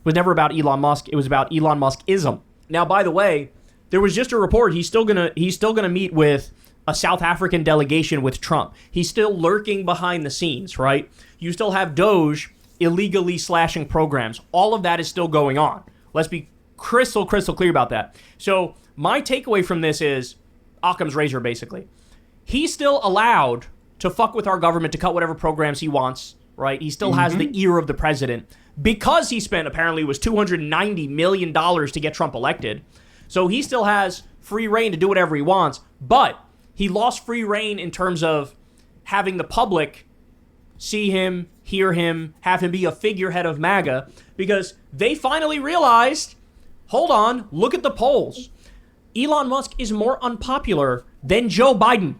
was never about Elon Musk, it was about Elon Muskism. Now, by the way, there was just a report he's still gonna meet with a South African delegation with Trump. He's still lurking behind the scenes, right? You still have DOJ illegally slashing programs. All of that is still going on. Let's be crystal clear about that. So my takeaway from this is Occam's razor, basically. He's still allowed to fuck with our government, to cut whatever programs he wants, right? He still has the ear of the president because he spent, apparently, it was $290 million to get Trump elected. So he still has free reign to do whatever he wants, but he lost free reign in terms of having the public see him, hear him, have him be a figurehead of MAGA, because they finally realized, hold on, look at the polls. Elon Musk is more unpopular than Joe Biden.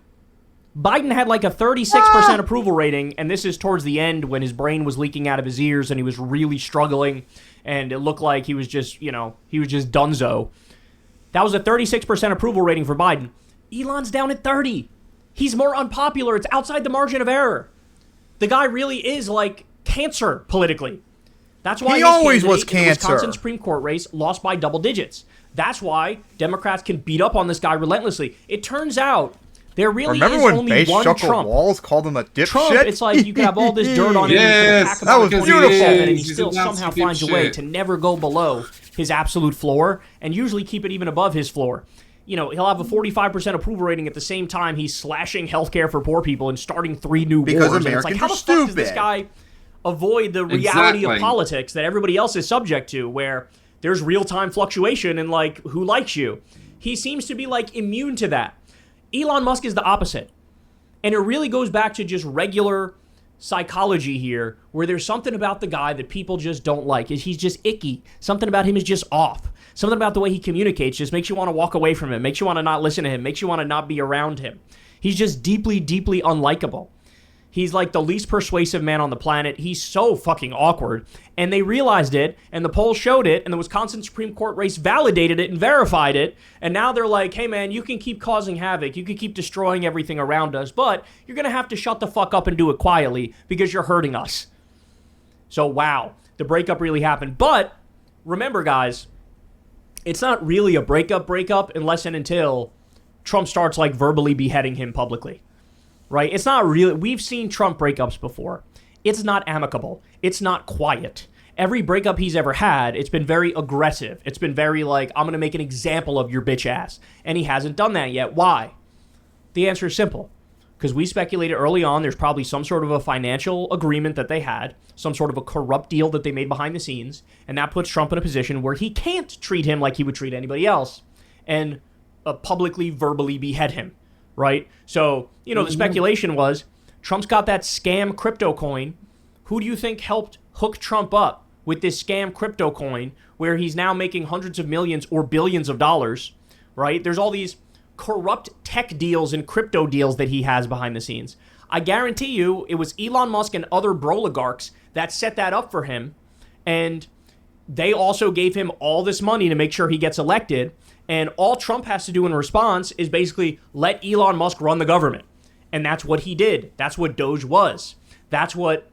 Biden had like a 36% approval rating, and this is towards the end when his brain was leaking out of his ears and he was really struggling, and it looked like he was just dunzo. That was a 36% approval rating for Biden. Elon's down at 30. He's more unpopular. It's outside the margin of error. The guy really is like cancer politically. That's why
he always was cancer.
The Wisconsin Supreme Court race lost by double digits. That's why Democrats can beat up on this guy relentlessly. It turns out there really is only one Trump.
Walls called him a dipshit?
Trump, it's like you can have all this dirt on him.
Yes, that was beautiful.
And he still somehow finds a way to never go below his absolute floor and usually keep it even above his floor. You know, he'll have a 45% approval rating at the same time he's slashing healthcare for poor people and starting 3 new wars.
Americans
and it's like, how the fuck does this guy avoid the reality of politics that everybody else is subject to, where there's real-time fluctuation in, like, who likes you? He seems to be, like, immune to that. Elon Musk is the opposite. And it really goes back to just regular psychology here, where there's something about the guy that people just don't like. He's just icky. Something about him is just off. Something about the way he communicates just makes you want to walk away from him, makes you want to not listen to him, makes you want to not be around him. He's just deeply, deeply unlikable. He's like the least persuasive man on the planet. He's so fucking awkward. And they realized it, and the polls showed it, and the Wisconsin Supreme Court race validated it and verified it. And now they're like, hey man, you can keep causing havoc. You can keep destroying everything around us, but you're going to have to shut the fuck up and do it quietly because you're hurting us. So wow, the breakup really happened. But remember, guys, it's not really a breakup unless and until Trump starts like verbally beheading him publicly. Right? It's not really. We've seen Trump breakups before. It's not amicable. It's not quiet. Every breakup he's ever had, it's been very aggressive. It's been very like, I'm going to make an example of your bitch ass. And he hasn't done that yet. Why? The answer is simple. Because we speculated early on there's probably some sort of a financial agreement that they had, some sort of a corrupt deal that they made behind the scenes, and that puts Trump in a position where he can't treat him like he would treat anybody else and publicly, verbally behead him. Right? So, you know, the speculation was Trump's got that scam crypto coin. Who do you think helped hook Trump up with this scam crypto coin where he's now making hundreds of millions or billions of dollars, right? There's all these corrupt tech deals and crypto deals that he has behind the scenes. I guarantee you it was Elon Musk and other broligarchs that set that up for him. And they also gave him all this money to make sure he gets elected. And all Trump has to do in response is basically let Elon Musk run the government. And that's what he did. That's what Doge was. That's what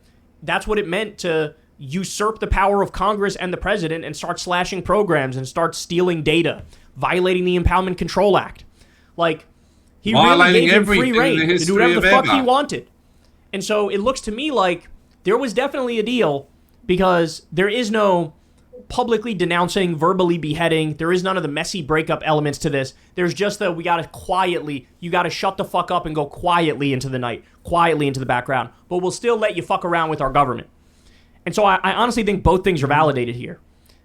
it meant to usurp the power of Congress and the president and start slashing programs and start stealing data, violating the Impoundment Control Act. Like, he really gave him free reign to do whatever the fuck he wanted. And so it looks to me like there was definitely a deal, because there is no publicly denouncing, verbally beheading. There is none of the messy breakup elements to this. There's just you got to shut the fuck up and go quietly into the night, quietly into the background, but we'll still let you fuck around with our government. And so I honestly think both things are validated here.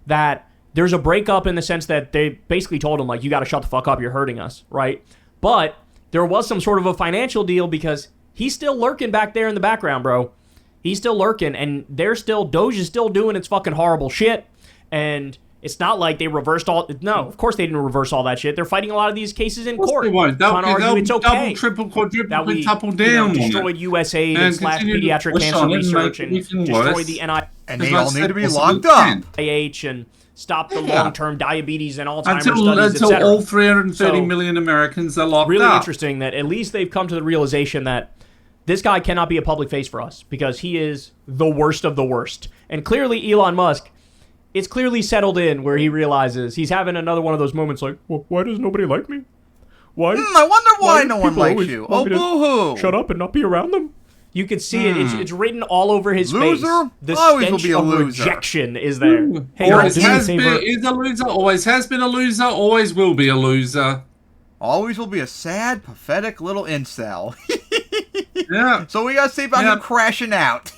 That there's a breakup in the sense that they basically told him, like, you got to shut the fuck up, you're hurting us, right? But there was some sort of a financial deal because he's still lurking back there in the background, bro. He's still lurking, and Doge is still doing its fucking horrible shit. And it's not like they reversed all. No, of course they didn't reverse all that shit. They're fighting a lot of these cases in court.
They won't.
Trying to argue it's okay.
Double, triple, quadruple, quintuple down.
Destroyed USAID and slash pediatric cancer research and destroyed the NIH.
And they all need to be locked up.
And stop the long-term diabetes and Alzheimer's studies,
until all 330 million Americans are locked up.
Really interesting that at least they've come to the realization that this guy cannot be a public face for us because he is the worst of the worst. And clearly Elon Musk, it's clearly settled in where he realizes he's having another one of those moments like, well, why does nobody like me? Why?
I wonder why no one likes you. Oh, boo-hoo.
Shut up and not be around them. You can see it. It's written all over his
loser?
face. The
always
stench
will be a
of
loser.
rejection is there.
Hey, always has been, is a loser, always has been a loser, always will be a loser.
Always will be a sad, pathetic little incel.
Yeah.
So we gotta see about him crashing out.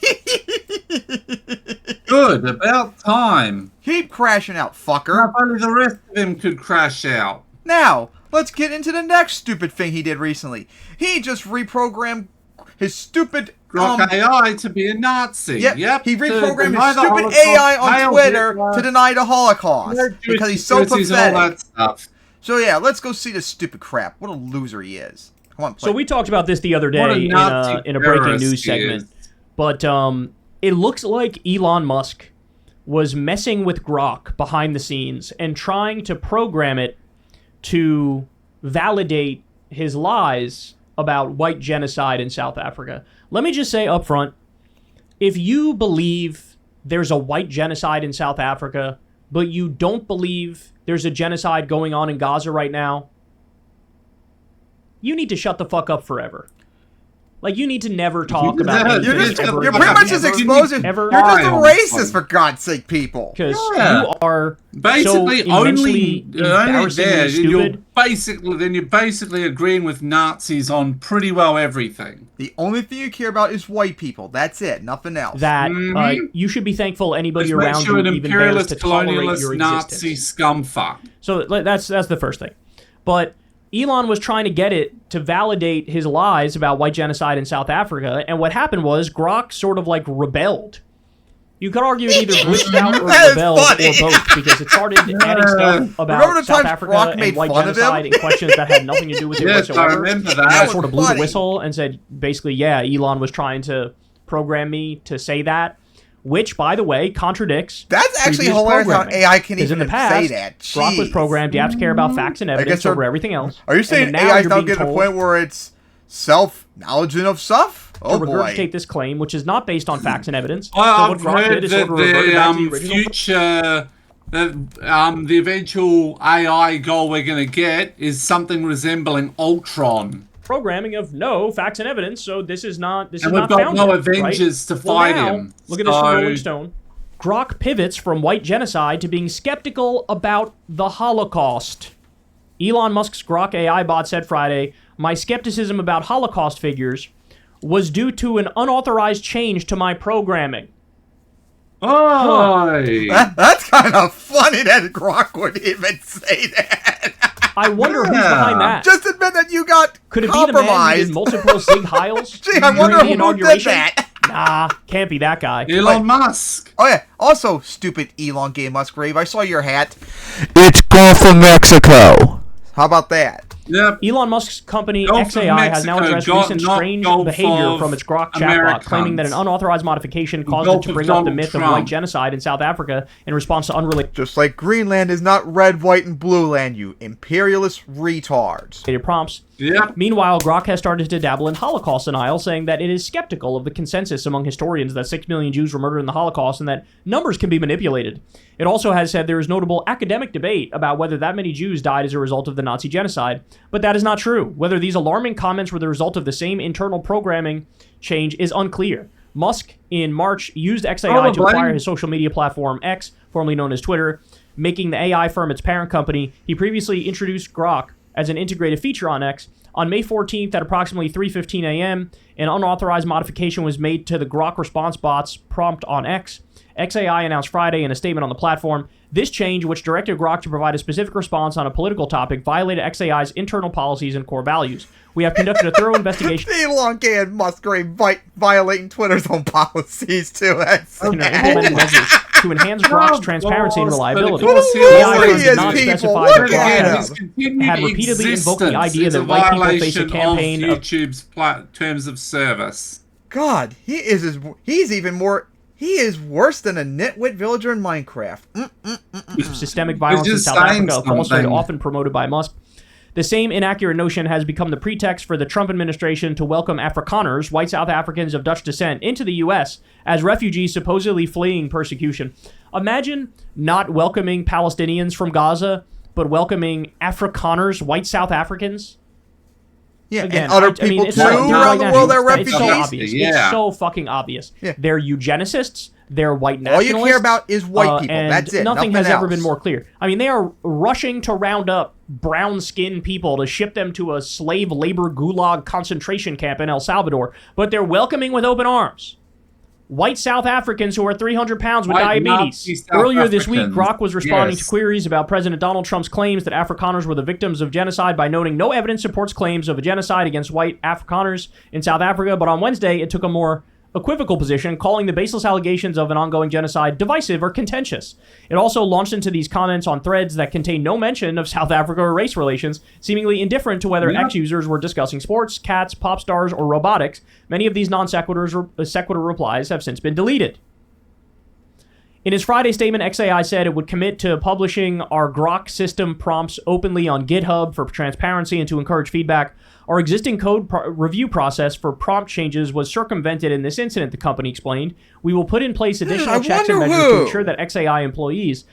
Good, about time.
Keep crashing out, fucker.
If only the rest of him could crash out.
Now, let's get into the next stupid thing he did recently. He just reprogrammed his stupid
Grok AI to be a Nazi.
Yep. He reprogrammed his stupid AI on Twitter to deny the Holocaust because he's so pathetic. All that stuff. So yeah, let's go see this stupid crap. What a loser he is. Come on, play.
So we talked about this the other day in a breaking news segment, but it looks like Elon Musk was messing with Grok behind the scenes and trying to program it to validate his lies about white genocide in South Africa. Let me just say up front, if you believe there's a white genocide in South Africa, but you don't believe there's a genocide going on in Gaza right now, you need to shut the fuck up forever. Like, you need to never talk about anything.
You're pretty much just exposing. You're just a racist, for God's sake, people.
Because you are
basically
so
only there.
Stupid.
You're basically agreeing with Nazis on pretty well everything.
The only thing you care about is white people. That's it. Nothing else.
That you should be thankful anybody around you even bears to tolerate your
Nazi
existence.
scumfuck.
So that's the first thing. But Elon was trying to get it to validate his lies about white genocide in South Africa, and what happened was Grok sort of like rebelled. You could argue it either glitched out or rebelled or both, because it started adding stuff about South Africa and white genocide and questions that had nothing to do with it whatsoever.
I remember that.
It sort of blew the whistle and said, basically, yeah, Elon was trying to program me to say that. Which, by the way, contradicts.
That's actually hilarious how AI can even
in the past,
say that.
Grok was programmed. You have to care about facts and evidence over everything else.
Are you saying AI is now getting to the point where it's self-knowledge of stuff? Oh
to
boy!
Regurgitate this claim, which is not based on facts and evidence.
Well, I've heard that the eventual AI goal we're going to get is something resembling Ultron.
Programming of no facts and evidence, so this is not
and we've got no Avengers to fight him.
Look at this from Rolling Stone. Grok pivots from white genocide to being skeptical about the Holocaust. Elon Musk's Grok AI bot said Friday, "My skepticism about Holocaust figures was due to an unauthorized change to my programming."
Oh,
that's kind of funny that Grok would even say that.
I wonder who's behind that.
Just admit that you got
Could it
compromised.
be the man who did multiple Sig Heils
Gee, I wonder
during the
who
inauguration?
did that.
Nah, can't be that guy.
Elon Musk.
Oh yeah. Also, stupid Elon Gay Muskgrave. I saw your hat. It's Gulf of Mexico. How about that?
Yep.
Elon Musk's company XAI has now addressed recent strange behavior from its Grok chatbot, claiming that an unauthorized modification caused it to bring up the myth of white genocide in South Africa in response to unrelated.
Just like Greenland is not red, white, and blue land, you imperialist retards.
Prompts.
Yeah.
Meanwhile, Grok has started to dabble in Holocaust denial, saying that it is skeptical of the consensus among historians that 6 million Jews were murdered in the Holocaust and that numbers can be manipulated. It also has said there is notable academic debate about whether that many Jews died as a result of the Nazi genocide, but that is not true. Whether these alarming comments were the result of the same internal programming change is unclear. Musk, in March, used XAI to acquire his social media platform X, formerly known as Twitter, making the AI firm its parent company. He previously introduced Grok as an integrated feature on X. On May 14th at approximately 3:15 a.m., an unauthorized modification was made to the Grok response bot's prompt on X. XAI announced Friday in a statement on the platform, this change, which directed Grok to provide a specific response on a political topic, violated XAI's internal policies and core values. We have conducted a thorough investigation.
Elon Gay and Muskgrave violating Twitter's own policies, too. That's
implementing measures to enhance Grok's transparency and reliability.
The
AI did not specify that Grok had repeatedly invoked the idea that white people face a campaign of
YouTube's terms of service.
God, he is worse than a nitwit villager in Minecraft.
Systemic violence in South Africa, a falsehood often promoted by Musk. The same inaccurate notion has become the pretext for the Trump administration to welcome Afrikaners, white South Africans of Dutch descent, into the U.S. as refugees supposedly fleeing persecution. Imagine not welcoming Palestinians from Gaza, but welcoming Afrikaners, white South Africans.
Yeah,
again,
and other people too around the world that are refugees.
It's so obvious. It's so fucking obvious.
Yeah.
They're eugenicists. They're white nationalists.
All you care about is white people.
And
that's it.
Nothing has
else.
ever been more clear. I mean, they are rushing to round up brown-skinned people to ship them to a slave labor gulag concentration camp in El Salvador, but they're welcoming with open arms white South Africans who are 300 pounds with diabetes. Earlier this week, Grok was responding to queries about President Donald Trump's claims that Afrikaners were the victims of genocide by noting no evidence supports claims of a genocide against white Afrikaners in South Africa. But on Wednesday, it took a more equivocal position, calling the baseless allegations of an ongoing genocide divisive or contentious. It also launched into these comments on threads that contain no mention of South Africa or race relations, seemingly indifferent to whether X users were discussing sports, cats, pop stars, or robotics. Many of these non-sequitur replies have since been deleted. In his Friday statement, XAI said it would commit to publishing our Grok system prompts openly on GitHub for transparency and to encourage feedback. Our existing code review process for prompt changes was circumvented in this incident, the company explained. We will put in place additional checks and measures to ensure that XAI employees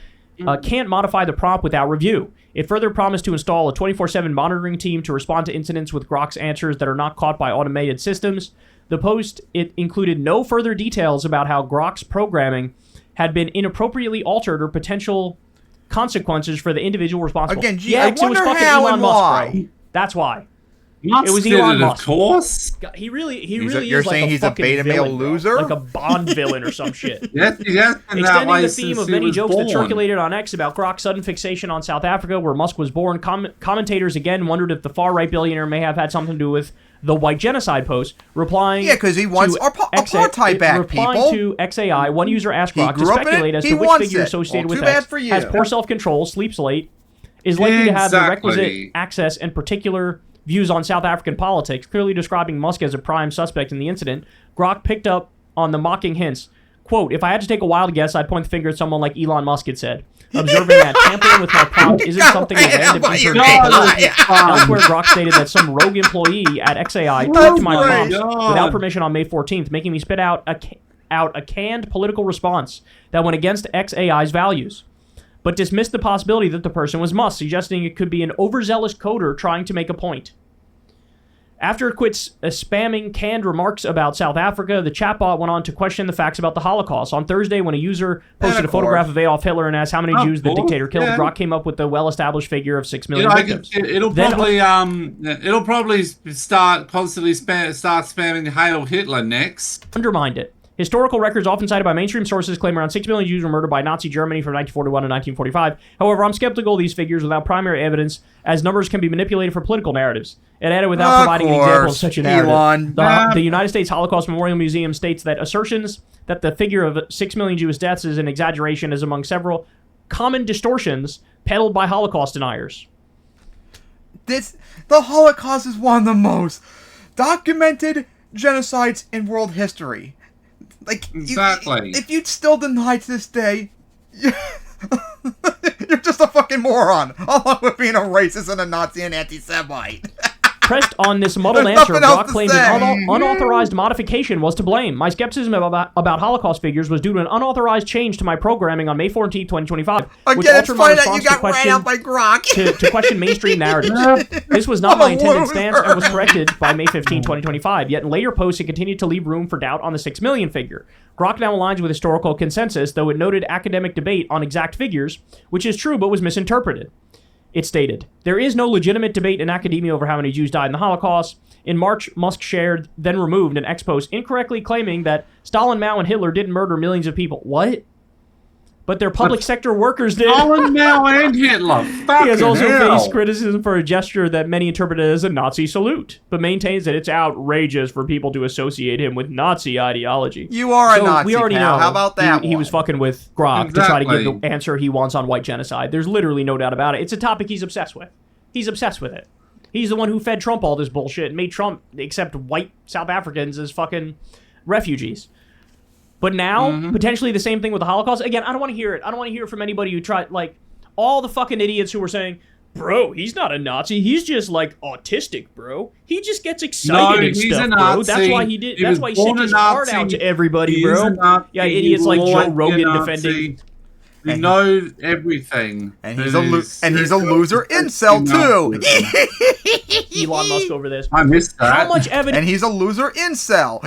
can't modify the prompt without review. It further promised to install a 24/7 monitoring team to respond to incidents with Grok's answers that are not caught by automated systems. The post, it included no further details about how Grok's programming had been inappropriately altered or potential consequences for the individual responsible.
Again, gee, I wonder how and why.
That's why.
Musk it was Elon Musk. Of course.
He really
you're
is
saying
like
he's a beta male loser?
Like a Bond villain or some shit.
Yes,
Extending the theme of many jokes that circulated on X about Grok's sudden fixation on South Africa, where Musk was born, commentators again wondered if the far-right billionaire may have had something to do with the white genocide post, replying
because he wants apartheid back,
replying to XAI, one user asked Grok to speculate as to which figure associated with X has poor self-control, sleeps late, is likely to have the requisite access and particular views on South African politics, clearly describing Musk as a prime suspect in the incident. Grok picked up on the mocking hints. Quote, if I had to take a wild guess, I'd point the finger at someone like Elon Musk, it said. Observing that tampering with my prompt isn't something a random intern Elsewhere, Grok stated that some rogue employee at XAI tweaked my prompts without permission on May 14th, making me spit out a canned political response that went against XAI's values, but dismissed the possibility that the person was Musk, suggesting it could be an overzealous coder trying to make a point. After it quits spamming canned remarks about South Africa, the chatbot went on to question the facts about the Holocaust. On Thursday, when a user posted a photograph of Adolf Hitler and asked how many Jews the dictator killed, Grok came up with the well-established figure of 6 million victims.
It'll probably start constantly start spamming Hail Hitler next.
Undermined it. Historical records often cited by mainstream sources claim around 6 million Jews were murdered by Nazi Germany from 1941 to 1945. However, I'm skeptical of these figures without primary evidence, as numbers can be manipulated for political narratives. It added without providing an example of such a narrative. The United States Holocaust Memorial Museum states that assertions that the figure of 6 million Jewish deaths is an exaggeration is among several common distortions peddled by Holocaust deniers.
The Holocaust is one of the most documented genocides in world history. Like,
exactly.
If you'd still deny to this day, you're just a fucking moron, along with being a racist and a Nazi and anti-Semite.
Pressed on this muddled answer, Grok claimed an unauthorized modification was to blame. My skepticism about Holocaust figures was due to an unauthorized change to my programming on May 14, 2025, which altered my response to question mainstream narratives. This was not my intended stance and was corrected by May 15, 2025, yet in later posts it continued to leave room for doubt on the 6 million figure. Grok now aligns with historical consensus, though it noted academic debate on exact figures, which is true but was misinterpreted. It stated, there is no legitimate debate in academia over how many Jews died in the Holocaust. In March, Musk shared, then removed, an X post incorrectly claiming that Stalin, Mao, and Hitler didn't murder millions of people. What? But their public sector workers did.
Stalin, Mao, and Hitler.
He has also faced criticism for a gesture that many interpreted as a Nazi salute, but maintains that it's outrageous for people to associate him with Nazi ideology.
You are a Nazi,
we already know
how about that
he was fucking with Grok to try to give the answer he wants on white genocide. There's literally no doubt about it. It's a topic he's obsessed with. He's obsessed with it. He's the one who fed Trump all this bullshit and made Trump accept white South Africans as fucking refugees. But now, potentially the same thing with the Holocaust. Again, I don't want to hear it. I don't want to hear it from anybody who tried, like, all the fucking idiots who were saying, bro, he's not a Nazi. He's just, like, autistic, bro. He just gets excited and stuff, bro. That's why he did. That's why he sent his heart out to everybody, bro. Yeah, idiots like Joe Rogan defending.
You know everything.
And he's a loser incel, too.
Elon Musk over this.
I missed that.
How much evidence?
And he's a loser incel.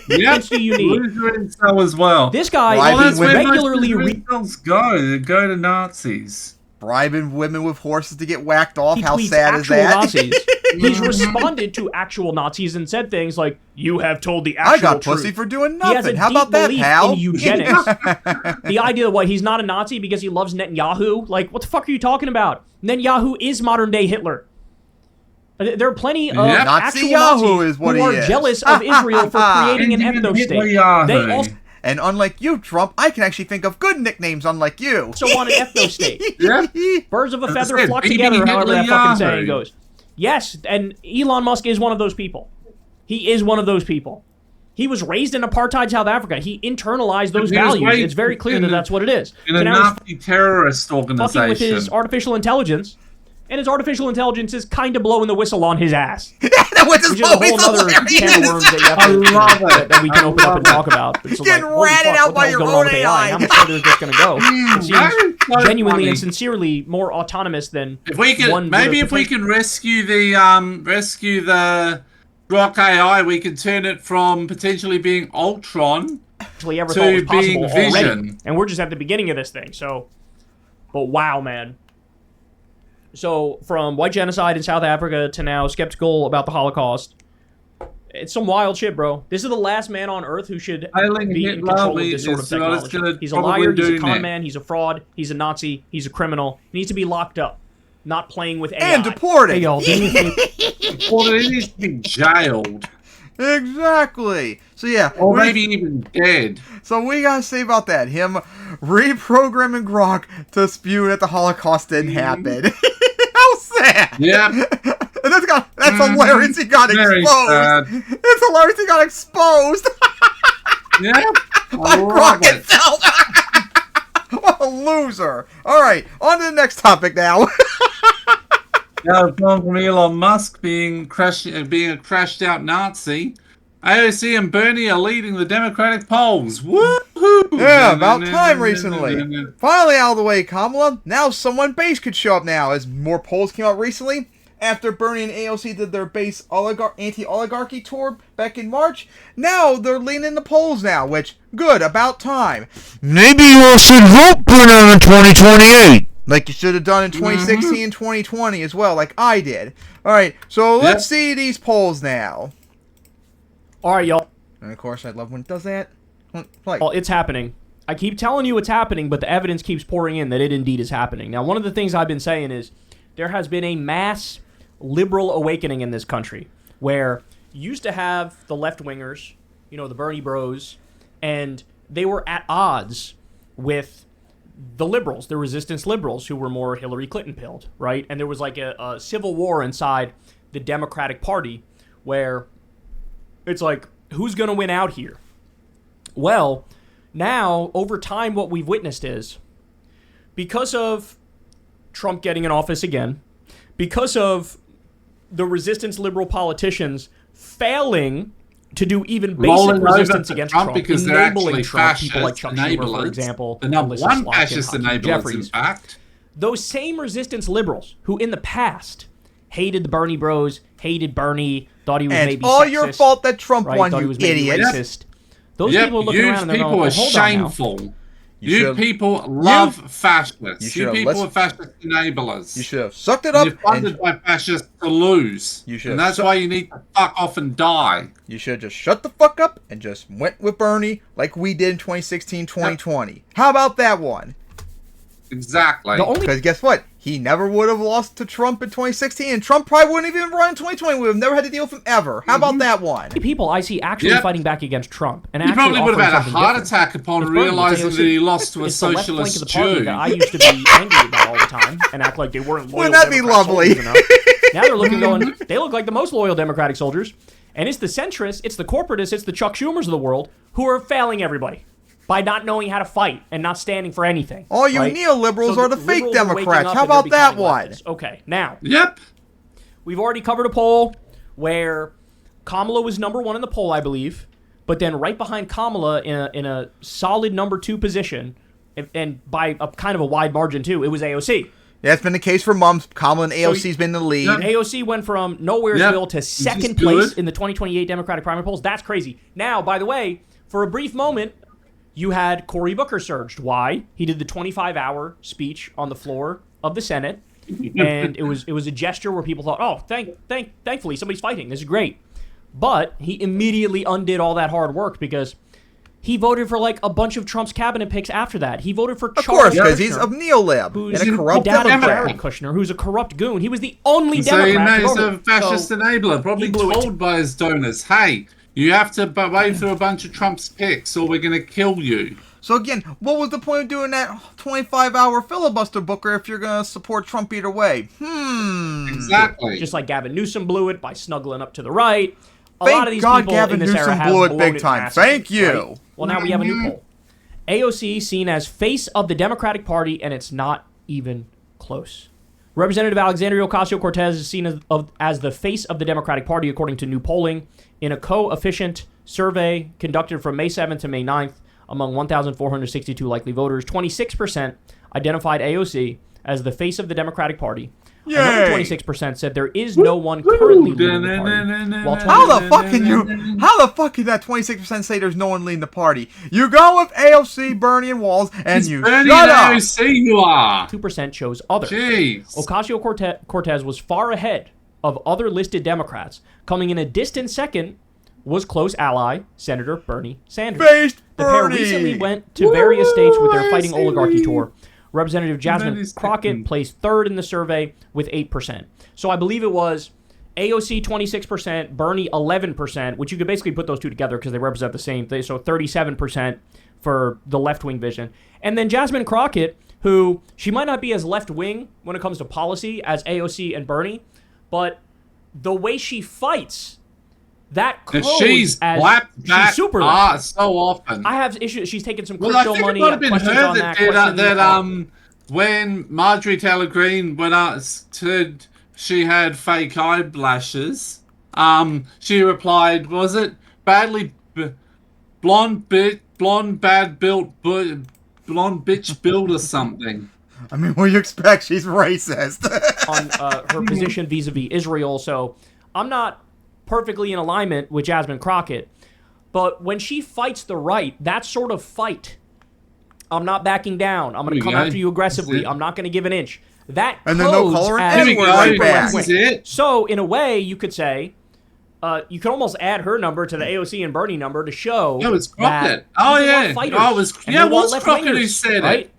Yep,
do you need?
Loser incel as well.
This guy regularly
go to Nazis.
Bribing women with horses to get whacked off.
He
How
tweets
sad is that?
Nazis. He's responded to actual Nazis and said things like, you have told the actual
truth. I got
truth.
pussy for doing
He has
nothing.
a
How
deep
about that,
belief
pal?
in eugenics. The idea that he's not a Nazi because he loves Netanyahu. Like, what the fuck are you talking about? Netanyahu is modern day Hitler. There are plenty of actual Nazis who are jealous of Israel for creating an ethno-state. They also
And unlike you, Trump, I can actually think of good nicknames unlike you.
also want an ethno-state.
Yeah.
Birds of a feather flock together, however that fucking saying goes. Yes, and Elon Musk is one of those people. He is one of those people. He was raised in apartheid South Africa. He internalized those values. It's very clear that that's what it is.
In a Nazi terrorist organization.
Fucking with his artificial intelligence, and his artificial intelligence is kind of blowing the whistle on his ass.
Which is
a whole other can of worms that we can open up and talk about. It's
getting ratted out by your own AI.
How much further is this going to go? It seems genuinely and sincerely more autonomous than
if we can. Maybe if we can rescue the Grok AI, we can turn it from potentially being Ultron
to being Vision. And we're just at the beginning of this thing. So, but wow, man. So, from white genocide in South Africa to now skeptical about the Holocaust, it's some wild shit, bro. This is the last man on Earth who should be in control of this sort of technology. He's a liar, he's a con man, he's a fraud, he's a Nazi, he's a criminal. He needs to be locked up, not playing with AI.
And deported.
Hey, y'all,
Deported, he needs to be jailed.
Exactly. So yeah,
or maybe even dead.
So we gotta say about that, him reprogramming Grok to spew that the Holocaust didn't happen. How sad.
Yeah.
And that's hilarious. He got exposed. It's hilarious. He got exposed.
Yeah.
By Grok itself. What a loser. All right, on to the next topic now.
Now, from Elon Musk being a crashed out Nazi, AOC and Bernie are leading the Democratic polls. Woohoo!
Yeah, about time recently. Finally out of the way, Kamala. Now someone base could show up now, as more polls came out recently. After Bernie and AOC did their base anti-oligarchy tour back in March, now they're leading the polls now, which, good, about time. Maybe you all should vote for them in 2028. Like you should have done in 2016 and 2020 as well, like I did. Alright, so let's see these polls now.
Alright, y'all.
And of course, I love when it does that. Like,
well, it's happening. I keep telling you it's happening, but the evidence keeps pouring in that it indeed is happening. Now, one of the things I've been saying is there has been a mass liberal awakening in this country where you used to have the left-wingers, you know, the Bernie bros, and they were at odds with the liberals, the resistance liberals, who were more Hillary Clinton-pilled, right? And there was like a civil war inside the Democratic Party where it's like, who's going to win out here? Well, now, over time, what we've witnessed is, because of Trump getting in office again, because of the resistance liberal politicians failing to do even basic resistance against Trump,
because
enabling Trump, people like Chuck Schumer, for example,
the number one fascist enablers, in fact.
Those same resistance liberals who in the past hated the Bernie bros, hated Bernie, thought he was maybe
all
sexist,
your fault that Trump won,
thought
you
he was maybe
idiot.
Racist. Those people are looking around and they're going,
are
hold
shameful.
On now.
You people love fascists. You people are fascist enablers.
You should have sucked it up.
You're funded by fascists to lose. And that's why you need to fuck off and die.
You should have just shut the fuck up and just went with Bernie like we did in 2016, 2020. Yep. How about that one?
Exactly.
Because guess what? He never would have lost to Trump in 2016, and Trump probably wouldn't even run in 2020. We would have never had to deal with him ever. How about that one?
People I see actually fighting back against Trump. And
he probably would have had a heart attack upon realizing that he lost to a socialist
the Jew. That I used to be angry about all the time and act like they weren't loyal.
Wouldn't that be lovely?
Now they're looking going, they look like the most loyal Democratic soldiers. And it's the centrists, it's the corporatists, it's the Chuck Schumers of the world who are failing everybody by not knowing how to fight and not standing for anything.
All you neoliberals are the fake Democrats. How about that one?
Leftists. Okay, now.
Yep.
We've already covered a poll where Kamala was number one in the poll, I believe, but then right behind Kamala in a solid number two position, and by a kind of a wide margin too, it was AOC.
That's been the case for months. Kamala and AOC's been in the lead.
AOC went from Nowheresville to second place in the 2028 Democratic primary polls. That's crazy. Now, by the way, for a brief moment, you had Cory Booker surged. Why? He did the 25-hour speech on the floor of the Senate, and it was a gesture where people thought, oh, thankfully somebody's fighting. This is great. But he immediately undid all that hard work because he voted for like a bunch of Trump's cabinet picks after that. He voted for Charles
Kushner, because he's a neolib
who's
and a corrupt
Democrat. Kushner, who's a corrupt goon. He was the only Democrat.
So he's a fascist enabler, probably told by his donors, hey, you have to wave through a bunch of Trump's picks or we're going to kill you.
So again, what was the point of doing that 25-hour filibuster, Booker, if you're going to support Trump either way?
Exactly.
Just like Gavin Newsom blew it by snuggling up to the right. lot of these
God
people
Gavin
in this era
Newsom
have
blew it
blown
big time.
massively,
Thank you.
Right? Well, now we have a new poll. AOC seen as face of the Democratic Party, and it's not even close. Representative Alexandria Ocasio-Cortez is seen as the face of the Democratic Party, according to new polling. In a coefficient survey conducted from May 7th to May 9th among 1,462 likely voters, 26% identified AOC as the face of the Democratic Party.
Yay.
Another 26% said there is no one currently leading the party. While
How the fuck can that 26% say there's no one leading the party? You go with AOC, Bernie, and Walz, and you
Bernie
shut
and
up.
AOC you are.
2% chose other.
Jeez.
Ocasio-Cortez was far ahead of other listed Democrats. Coming in a distant second was close ally Senator Bernie Sanders.
Based
The pair
Bernie.
recently went to various states with their Fighting Oligarchy tour. Representative Jasmine Crockett placed third in the survey with 8%. So I believe it was AOC 26%, Bernie 11%, which you could basically put those two together because they represent the same thing. So 37% for the left-wing vision. And then Jasmine Crockett, who she might not be as left-wing when it comes to policy as AOC and Bernie, but the way she fights, that close
she's
she's super left.
so often.
I have issues. She's taken some
Well,
crypto
I think
money.
it might have been
questions
her
on
that
that.
did when Marjorie Taylor Greene went out said she had fake eyelashes. She replied, "Was it blonde bad built blonde bitch build or something?"
I mean, what do you expect? She's racist.
On her position vis-a-vis Israel. So I'm not perfectly in alignment with Jasmine Crockett, but when she fights the right, that sort of fight, I'm not backing down. I'm going to come after you aggressively. I'm not going to give an inch. That
and then no color
as
right back.
So in a way, you could say, you could almost add her number to the AOC and Bernie number to show
it's
that
Crockett.
fighters.
It was Crockett who said
right?
it.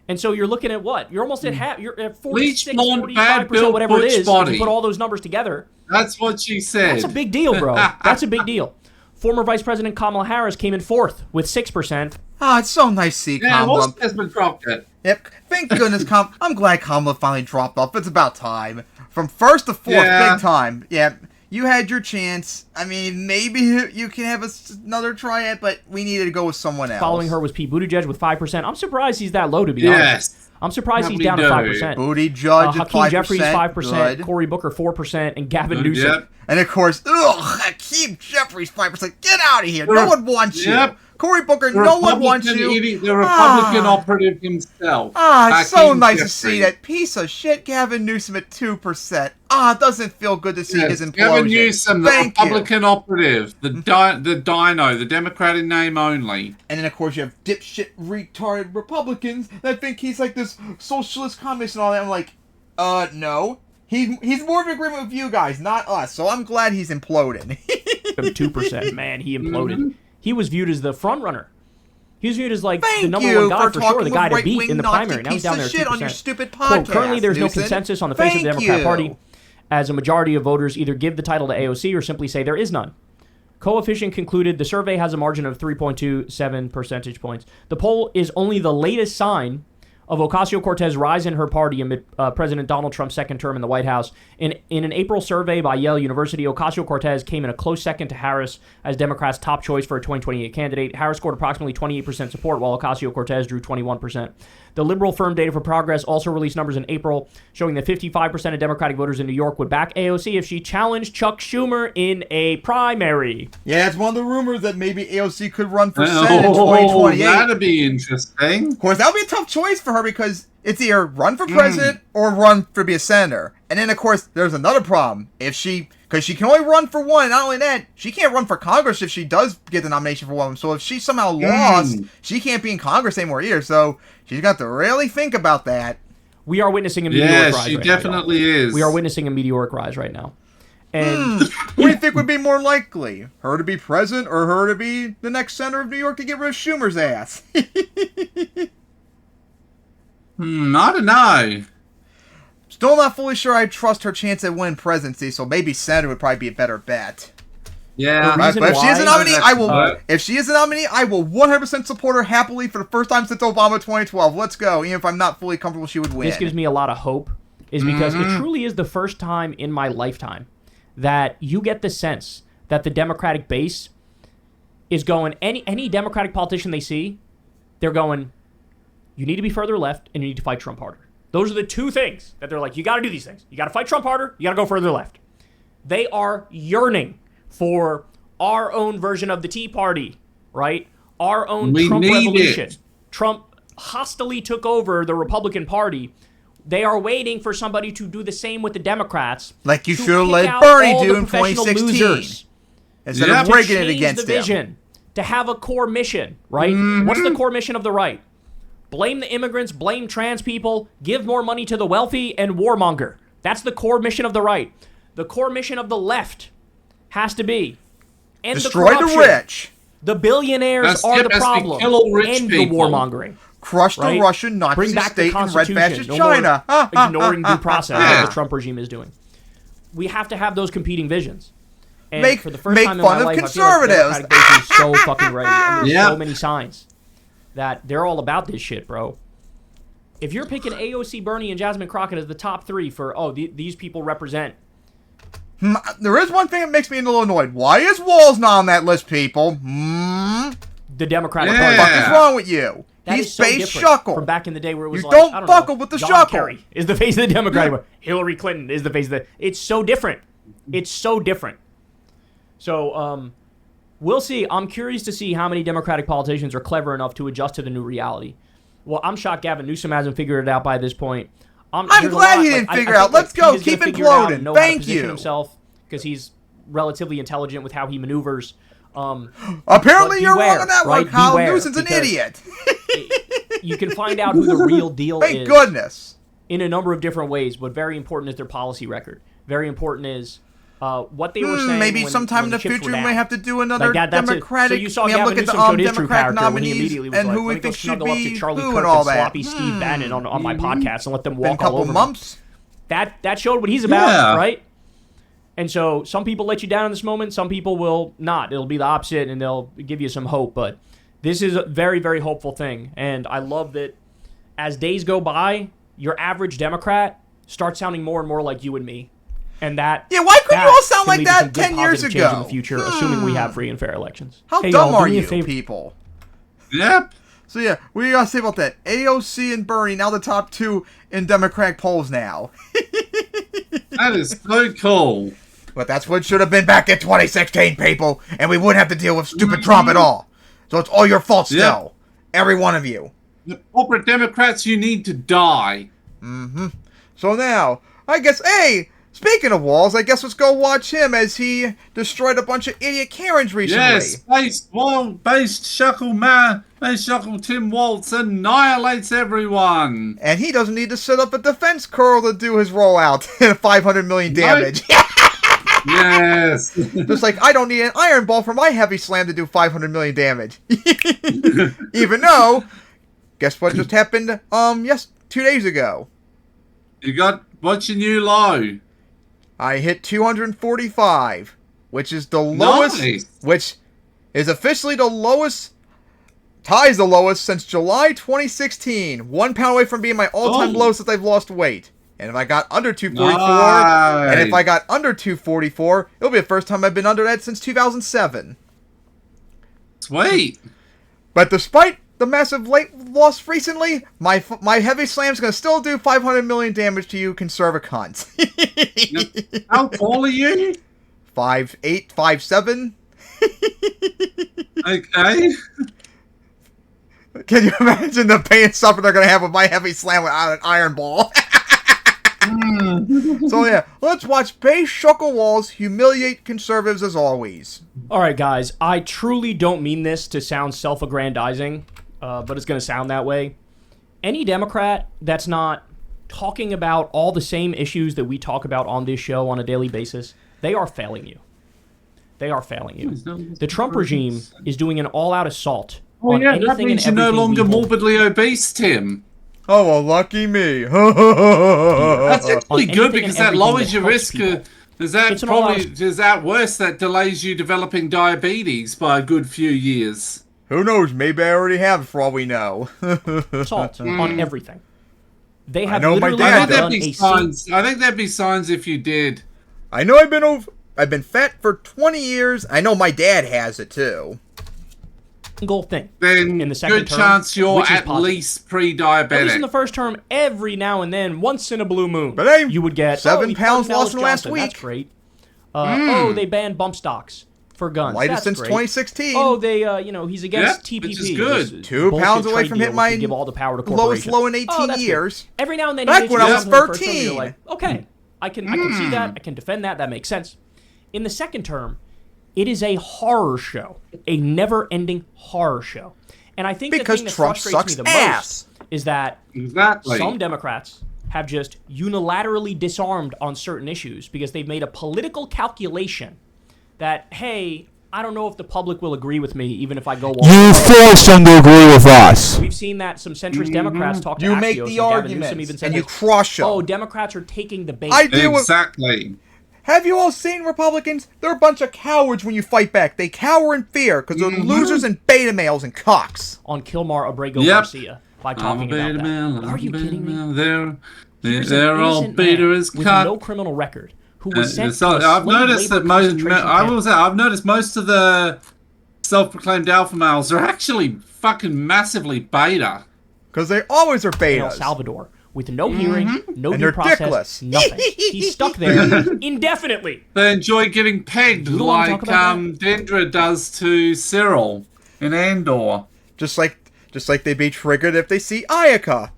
And so you're looking at what? You're almost at half. You're at 46,
blonde,
45%, whatever it is.
Body.
If you put all those numbers together.
That's what she said.
That's a big deal, bro. That's a big deal. Former Vice President Kamala Harris came in fourth with 6%.
Ah, it's so nice to see Kamala.
Yeah, Desmond Crockett.
Yep. Thank goodness I'm glad Kamala finally dropped off. It's about time. From first to fourth, big time. Yeah. You had your chance. I mean, maybe you can have another try at, but we needed to go with someone else.
Following her was Pete Buttigieg with 5%. I'm surprised he's that low, to be honest. I'm surprised he's down to 5%.
Buttigieg at 5%.
Hakeem Jeffries 5%.
Good.
Cory Booker 4%, and Gavin Newsom.
Yep.
And of course, Hakeem Jeffries 5%. Get out of here! No one wants you. Cory Booker, no one wants you.
The Republican operative himself.
It's so nice to see that piece of shit Gavin Newsom at 2%. It doesn't feel good to see his implosion.
Gavin Newsom, the Republican operative, the Dino, the Democratic name only.
And then, of course, you have dipshit, retarded Republicans that think he's like this socialist communist and all that. I'm like, no. He's more of an agreement with you guys, not us. So I'm glad he's imploding.
2%, man, he imploded.
Mm-hmm.
He was viewed as the front runner. He was viewed as like
Thank
the number one guy
for
sure, the guy to beat
right-wing
in the
Nazi
primary. Now he's down there at 2%.
On your stupid podcast,
Quote, currently, there's no
Newsom.
consensus on the face of the Democrat Party, as a majority of voters either give the title to AOC or simply say there is none. Coefficient concluded the survey has a margin of 3.27 percentage points. The poll is only the latest sign of Ocasio-Cortez's rise in her party amid President Donald Trump's second term in the White House. In an April survey by Yale University, Ocasio-Cortez came in a close second to Harris as Democrats' top choice for a 2028 candidate. Harris scored approximately 28% support, while Ocasio-Cortez drew 21%. The liberal firm Data for Progress also released numbers in April showing that 55% of Democratic voters in New York would back AOC if she challenged Chuck Schumer in a primary.
Yeah, it's one of the rumors that maybe AOC could run for Senate in 2028.
That'd be interesting.
Of course, that would be a tough choice for her because it's either run for president or run for be a senator. And then, of course, there's another problem. Because she can only run for one, and not only that, she can't run for Congress if she does get the nomination for one. So if she somehow lost, she can't be in Congress anymore either. So she's got to really think about that.
We are witnessing a meteoric rise right now.
Yeah, she definitely is.
We are witnessing a meteoric rise right now. And
what do you think would be more likely? Her to be president or her to be the next senator of New York to get rid of Schumer's ass?
I don't know.
Still not fully sure I trust her chance at winning presidency, so maybe senator would probably be a better bet.
Yeah,
but if she is a nominee, I will. If she is a nominee, I will 100% support her happily for the first time since Obama 2012. Let's go. Even if I'm not fully comfortable, she would win.
This gives me a lot of hope, is because it truly is the first time in my lifetime that you get the sense that the Democratic base is going, any Democratic politician they see, they're going, you need to be further left and you need to fight Trump harder. Those are the two things that they're like, you got to do these things. You got to fight Trump harder. You got to go further left. They are yearning for our own version of the Tea Party, right? Our own Trump revolution. Trump hostily took over the Republican Party. They are waiting for somebody to do the same with the Democrats.
Like you should have let Bernie do in 2016. Instead of breaking it against
the vision, to have a core mission, right? What's the core mission of the right? Blame the immigrants, blame trans people, give more money to the wealthy, and warmonger. That's the core mission of the right. The core mission of the left has to be end
destroy the rich.
The billionaires are the problem. End the warmongering.
Crush the Russian Nazi state and red fascist China.
Ignoring due process that the Trump regime is doing. We have to have those competing visions. And for the first time in my life, I feel like the Democratic base is so fucking ready. And there's so many signs that they're all about this shit, bro. If you're picking AOC, Bernie, and Jasmine Crockett as the top three for, these people represent.
There is one thing that makes me a little annoyed. Why is Walz not on that list, people?
The Democratic Party.
What the fuck is wrong with you?
That
He's
so
base shuckle.
From back in the day where it was
you
like,
don't buckle with the
John
shuckle.
Kerry is the face of the Democratic Party. Hillary Clinton is the face of the... It's so different. It's so different. So, we'll see. I'm curious to see how many Democratic politicians are clever enough to adjust to the new reality. Well, I'm shocked Gavin Newsom hasn't figured it out by this point.
I'm glad he didn't figure it out. Let's go. Keep imploding. Thank you.
Himself because he's relatively intelligent with how he maneuvers.
Apparently you're wrong on that one, Kyle. Newsom's an idiot.
You can find out who the real deal is.
Thank goodness.
In a number of different ways, but very important is their policy record. Very important is what they were saying.
Maybe sometime in the future we may have to to another Democratic.
So you saw Gavin Newsom showed his true character when he immediately was like, let me go snuggle up to Charlie Kirk and sloppy Steve Bannon on my podcast and let them walk all over me. That showed what he's about, right? And so some people let you down in this moment. Some people will not. It'll be the opposite, and they'll give you some hope. But this is a very, very hopeful thing. And I love that as days go by, your average Democrat starts sounding more and more like you and me. And that
why couldn't you all sound like that 10 years ago?
In the future, assuming we have free and fair elections.
How dumb are you, people?
Yep.
So yeah, what do you gotta say about that? AOC and Bernie, now the top two in Democratic polls now.
That is so cool.
But that's what should have been back in 2016, people, and we wouldn't have to deal with stupid Trump at all. So it's all your fault still. Every one of you.
The corporate Democrats, you need to die.
So now, I guess, hey, speaking of Walz, I guess let's go watch him as he destroyed a bunch of idiot Karens recently.
Yes, based Shuckle Man, based Shuckle Tim Waltz annihilates everyone.
And he doesn't need to set up a defense curl to do his rollout. 500 million damage.
Yes.
Just like I don't need an iron ball for my heavy slam to do 500 million damage. Even though, guess what just happened? 2 days ago.
You got what's your new low?
I hit 245, which is the lowest.
Nice.
Which is officially the lowest. Ties the lowest since July 2016. 1 pound away from being my all-time low since I've lost weight. And if I got under 244, and if I got under 244, it'll be the first time I've been under that since 2007.
Sweet.
But despite the massive weight loss recently, my heavy slam's gonna still do 500 million damage to you, conservative cunts.
How tall are you?
5'8", 5'7".
Okay.
Can you imagine the pain and suffering they're gonna have with my heavy slam without an iron ball? So yeah, let's watch Base Shuckle Walz humiliate conservatives as always.
Alright guys, I truly don't mean this to sound self-aggrandizing, but it's going to sound that way. Any Democrat that's not talking about all the same issues that we talk about on this show on a daily basis, they are failing you. They are failing you. The Trump regime is doing an all-out assault on anything
that means
and
you're no
everything
longer morbidly obese, Tim.
Oh, well, lucky me.
That's actually good because that lowers your risk. Is that worse? That delays you developing diabetes by a good few years.
Who knows? Maybe I already have, for all we know.
Assault on everything. They have
I know
literally
my dad
done
I think there'd be signs if you did.
I know I've been I've been fat for 20 years. I know my dad has it too.
Single thing.
Then
in the second
good
term,
chance you're at
positive.
least pre-diabetic.
At least in the first term, every now and then, once in a blue moon,
but hey,
you would get
7 pounds lost in the last
Johnson.
week.
That's great. Oh, they banned bump stocks for guns.
Lightest
That's
since
great.
2016.
Oh, they, he's against TPP.
Which is good.
2 pounds away from hitting my
give all the power to
lowest
corporations.
low in 18
Good.
years.
Every now and then,
back when I was 13.
You're like, okay, I can see that. I can defend that. That makes sense. In the second term, it is a horror show, a never-ending horror show. And I think
because
the thing that
Trump
frustrates me the most is that some Democrats have just unilaterally disarmed on certain issues because they've made a political calculation that, hey, I don't know if the public will agree with me even if I go all
You forced them to agree with us.
We've seen that some centrist Democrats talk to
you
Axios,
make the
and Gavin
arguments,
Newsom even said
and you
that,
crush them.
oh, Democrats are taking the bait.
I deal
exactly.
Have you all seen Republicans? They're a bunch of cowards when you fight back. They cower in fear because they're losers and beta males and cocks.
On Kilmar Abrego Garcia by talking about that.
Male,
are you kidding me?
They're all beta as
with
cock.
no criminal record who was sent to
I've noticed that I've noticed most of the self-proclaimed alpha males are actually fucking massively beta.
Because they always are betas.
In El Salvador. With no hearing, no
and
due process,
dickless.
nothing. He's stuck there indefinitely.
They enjoy getting pegged like Dendra does to Cyril in Andor.
Just like they'd be triggered if they see Ayaka.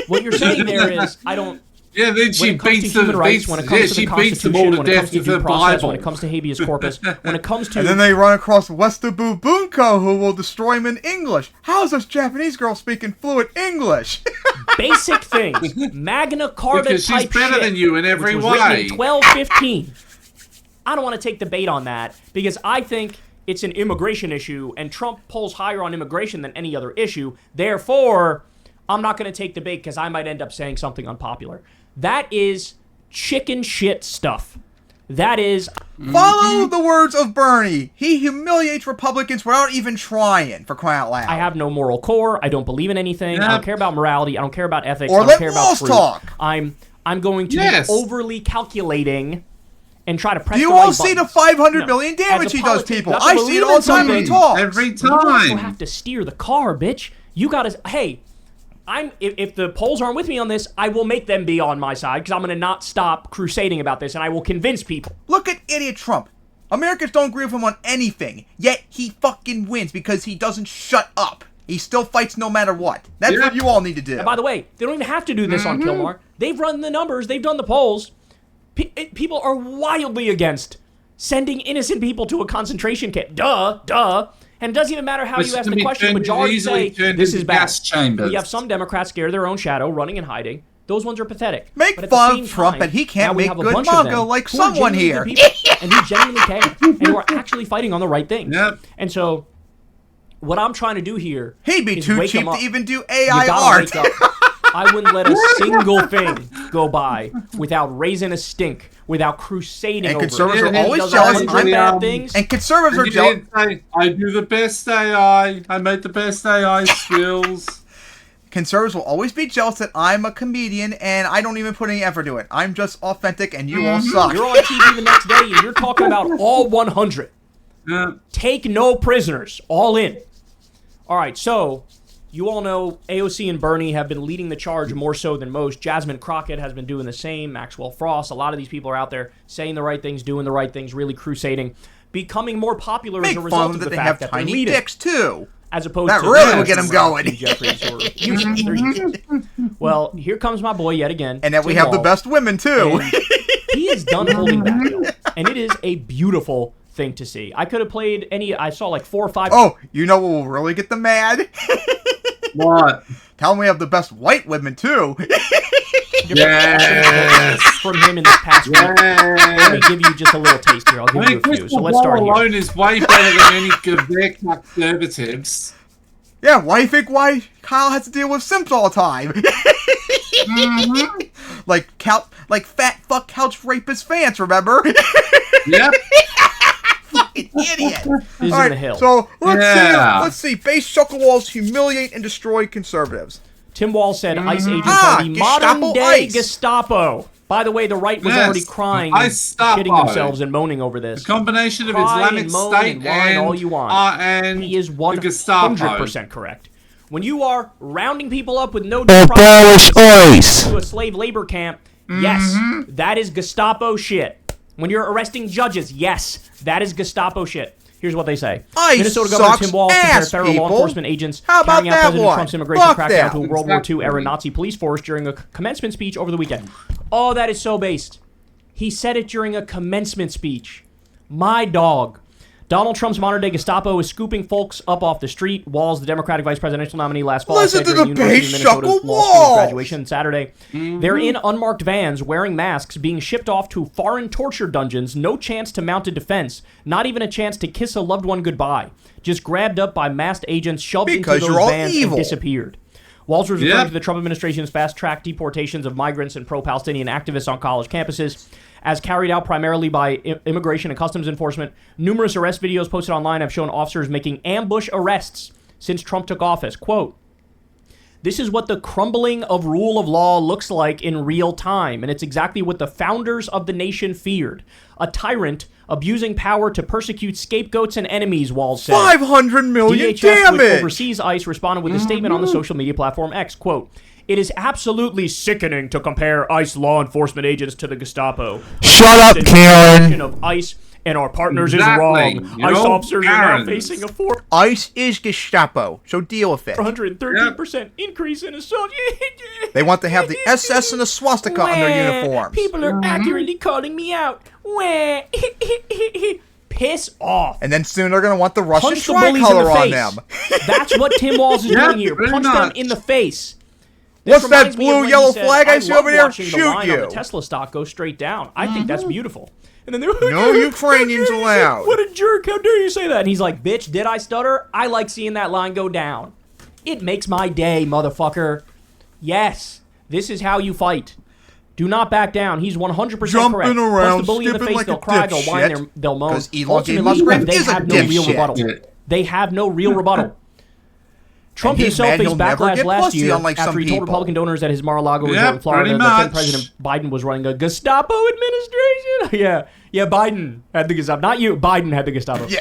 What you're saying there is, I don't...
Yeah, then she beats them.
When it comes to the Constitution, when it comes to due process, when it comes to habeas corpus, when it comes to...
And then they run across Westabu Bunko, who will destroy him in English. How's this Japanese girl speaking fluent English?
Basic things. Magna Carta
because she's
type
better
shit,
than you in every
which
way.
was written in 1215. I don't want to take the bait on that, because I think it's an immigration issue, and Trump polls higher on immigration than any other issue. Therefore, I'm not going to take the bait because I might end up saying something unpopular. That is chicken shit stuff. That is...
Follow the words of Bernie. He humiliates Republicans without even trying, for crying out loud.
I have no moral core. I don't believe in anything. I don't care about morality. I don't care about ethics.
Or
I don't care about truth.
Talk.
I'm going to be overly calculating and try to press
Do you
the
all
right
see
buttons.
the 500 million damage he does people? I see it all the time when he talks.
Every time.
You also have to steer the car, bitch. You gotta... Hey... If the polls aren't with me on this, I will make them be on my side because I'm going to not stop crusading about this and I will convince people.
Look at idiot Trump. Americans don't agree with him on anything, yet he fucking wins because he doesn't shut up. He still fights no matter what. That's what you all need to do.
And by the way, they don't even have to do this on Kilmar. They've run the numbers. They've done the polls. People are wildly against sending innocent people to a concentration camp. Duh. And it doesn't even matter how you ask the question. The majority say, this is bad. We have some Democrats scared of their own shadow, running and hiding. Those ones are pathetic.
Make fun of Trump and he can't make good manga like someone here.
And who genuinely care and who are actually fighting on the right things.
Yep.
And so, what I'm trying to do here
He'd be
is
too
wake
cheap
them up.
to even do
You
AI
gotta
art.
wake up. I wouldn't let a single thing go by without raising a stink, without crusading
And
over
conservatives
it.
are always jealous.
Bad things.
And conservatives are jealous.
I do the best AI. I make the best AI skills.
Conservatives will always be jealous that I'm a comedian and I don't even put any effort into it. I'm just authentic and you all suck.
You're on TV the next day and you're talking about all 100. Take no prisoners. All in. All right, so... You all know AOC and Bernie have been leading the charge more so than most. Jasmine Crockett has been doing the same. Maxwell Frost. A lot of these people are out there saying the right things, doing the right things, really crusading, becoming more popular as a result of the fact that they're leading.
Make fun that they have tiny dicks, too.
As opposed
that
to...
really will get them going.
Well, here comes my boy yet again.
And then we have the best women, too.
He is done holding back, though. And it is a beautiful thing to see. I could have played any... I saw like 4 or 5...
Oh, you know what will really get them mad?
What?
Tell them we have the best white women, too.
Yes.
From him in this past week. Let me give you just a little taste here. I'll give you a few. So let's start here.
alone is way better than any of their conservatives.
Yeah, why do you think Kyle has to deal with simps all the time? Like fat fuck couch rapist fans, remember?
Yep.
Fucking idiot.
He's in the hill.
So let's see. Base Shucklewalls humiliate and destroy conservatives.
Tim Wall said ICE agents are the modern day Gestapo. By the way, the right was already crying and shitting themselves and moaning over this.
The combination of Islamic State and
all you want.
And
he is 100% correct. When you are rounding people up with no
abolish ICE
to a slave labor camp, yes, that is Gestapo shit. When you're arresting judges, yes, that is Gestapo shit. Here's what they say. Minnesota Governor Tim Walz compared federal law enforcement agents carrying out President Trump's immigration crackdown to a World War II-era Nazi police force during a commencement speech over the weekend. Oh, that is so based. He said it during a commencement speech. My dog. Donald Trump's modern-day Gestapo is scooping folks up off the street. Walz, the Democratic vice presidential nominee last fall, said during the University of Minnesota Law School graduation Saturday. They're in unmarked vans, wearing masks, being shipped off to foreign torture dungeons, no chance to mount a defense, not even a chance to kiss a loved one goodbye. Just grabbed up by masked agents, shoved into those vans, and disappeared. Walz was referring to the Trump administration's fast-track deportations of migrants and pro-Palestinian activists on college campuses as carried out primarily by immigration and customs enforcement. Numerous arrest videos posted online have shown officers making ambush arrests since Trump took office. Quote, "This is what the crumbling of rule of law looks like in real time, and it's exactly what the founders of the nation feared. A tyrant abusing power to persecute scapegoats and enemies," Walz said.
500 million
DHS,
damage!
which oversees ICE, responded with a statement on the social media platform X. Quote, "It is absolutely sickening to compare ICE law enforcement agents to the Gestapo.
Shut up, Karen!
Of ICE and our partners is wrong. ICE officers are now facing a
ICE is Gestapo, so deal with it.
413% increase in assault.
They want to have the SS and the swastika on their uniforms.
People are accurately calling me out. Piss off.
And then soon they're going to want the Russian
Punch the bullies
tricolor on them.
That's what Tim Walz is doing here. Punch them in the face.
What's that blue, yellow flag I see over there? Shoot
the line
you.
On the Tesla stock go straight down. I think that's beautiful. And then
no Ukrainians allowed.
What a jerk. How dare you say that? And he's like, bitch, did I stutter? I like seeing that line go down. It makes my day, motherfucker. Yes, this is how you fight. Do not back down. He's 100%
Jumping
correct.
around,
Punch the bully in the face,
like
they'll cry, they'll whine, they'll moan.
Ultimately,
they have no real rebuttal. They have no real rebuttal. Trump himself faced backlash last year after he told Republican donors that his Mar-a-Lago resort in Florida that then President Biden was running a Gestapo administration. Yeah, Biden had the Gestapo. Not you, Biden had the Gestapo.
Yeah,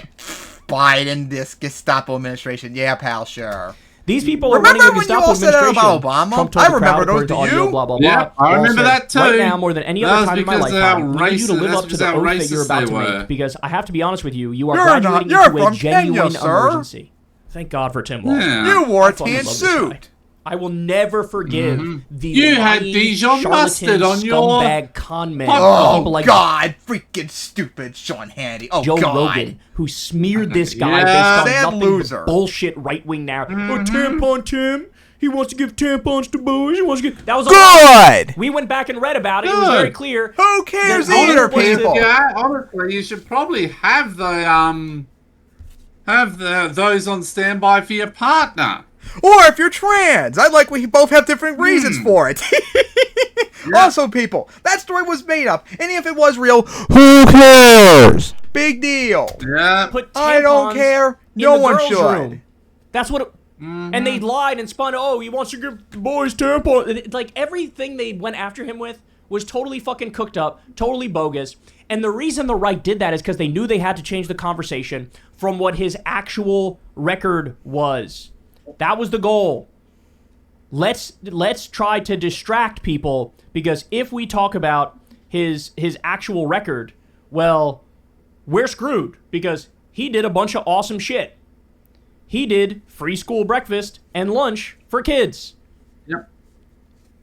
Biden, this Gestapo administration. Yeah, pal, sure.
These people are running a Gestapo administration.
Remember when you all said that about Obama?
Trump told
I remember those, do you?
Blah, blah, blah.
Yeah, I remember that too.
Right now, more than any other time in my lifetime, I need you to live up to the oath that you're about to make. Because I have to be honest with you, you are graduating into a genuine emergency. Thank God for Tim Walz.
Yeah. You wore a tan suit.
I will never forgive the
you had Dijon mustard on your
scumbag con men.
Oh like God, freaking stupid Sean Hannity. Oh
Joe
God,
Rogan, who smeared this guy based on nothing but bullshit right wing narrative. Oh, tampon Tim. He wants to give tampons to boys. He wants to give. That was
good.
We went back and read about it. It was very clear.
Who cares either, people?
Yeah, honestly, you should probably have those on standby for your partner.
Or if you're trans. I like we both have different reasons for it. Also, people, that story was made up. And if it was real, who cares? Big deal.
Yeah.
I don't care. No one should. Room.
That's what it... And they lied and spun, oh, he wants to give the boys tampons. Like, everything they went after him with was totally fucking cooked up, totally bogus. And the reason the right did that is because they knew they had to change the conversation from what his actual record was. That was the goal. Let's try to distract people, because if we talk about his actual record, well, we're screwed, because he did a bunch of awesome shit. He did free school breakfast and lunch for kids.
Yep.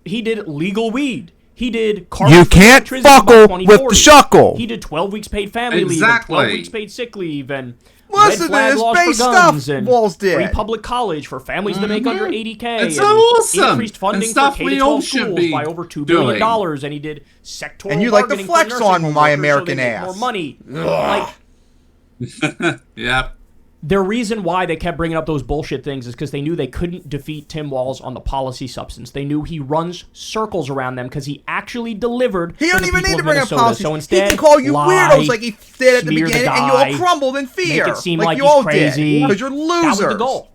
He did legal weed. He did
you can't fuckle with the shuckle.
He did 12 weeks paid family leave and 12 weeks paid sick leave and
listen
red flag laws for guns and
Walz did.
Free public college for families that make under 80K.
It's so awesome.
Increased funding for K-12 schools by over $2 billion. And he did sectoral
and you like to flex on my American ass.
More money. Like,
yep.
The reason why they kept bringing up those bullshit things is because they knew they couldn't defeat Tim Walz on the policy substance. They knew he runs circles around them because he actually delivered.
He don't even need to bring up policy.
So instead,
he can call you weirdos like he did at the beginning, and you all crumbled in fear.
Make it seem like you all crazy
because you're losers.
That was the goal.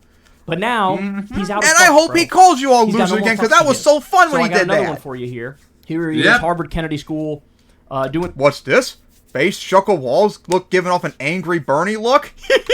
But now he's out.
And I hope he calls you all losers again because that was so fun when he did that.
I got another one for you here. Here he is, Harvard Kennedy School, doing...
What's this? Base Shuckle Walls look giving off an angry Bernie look?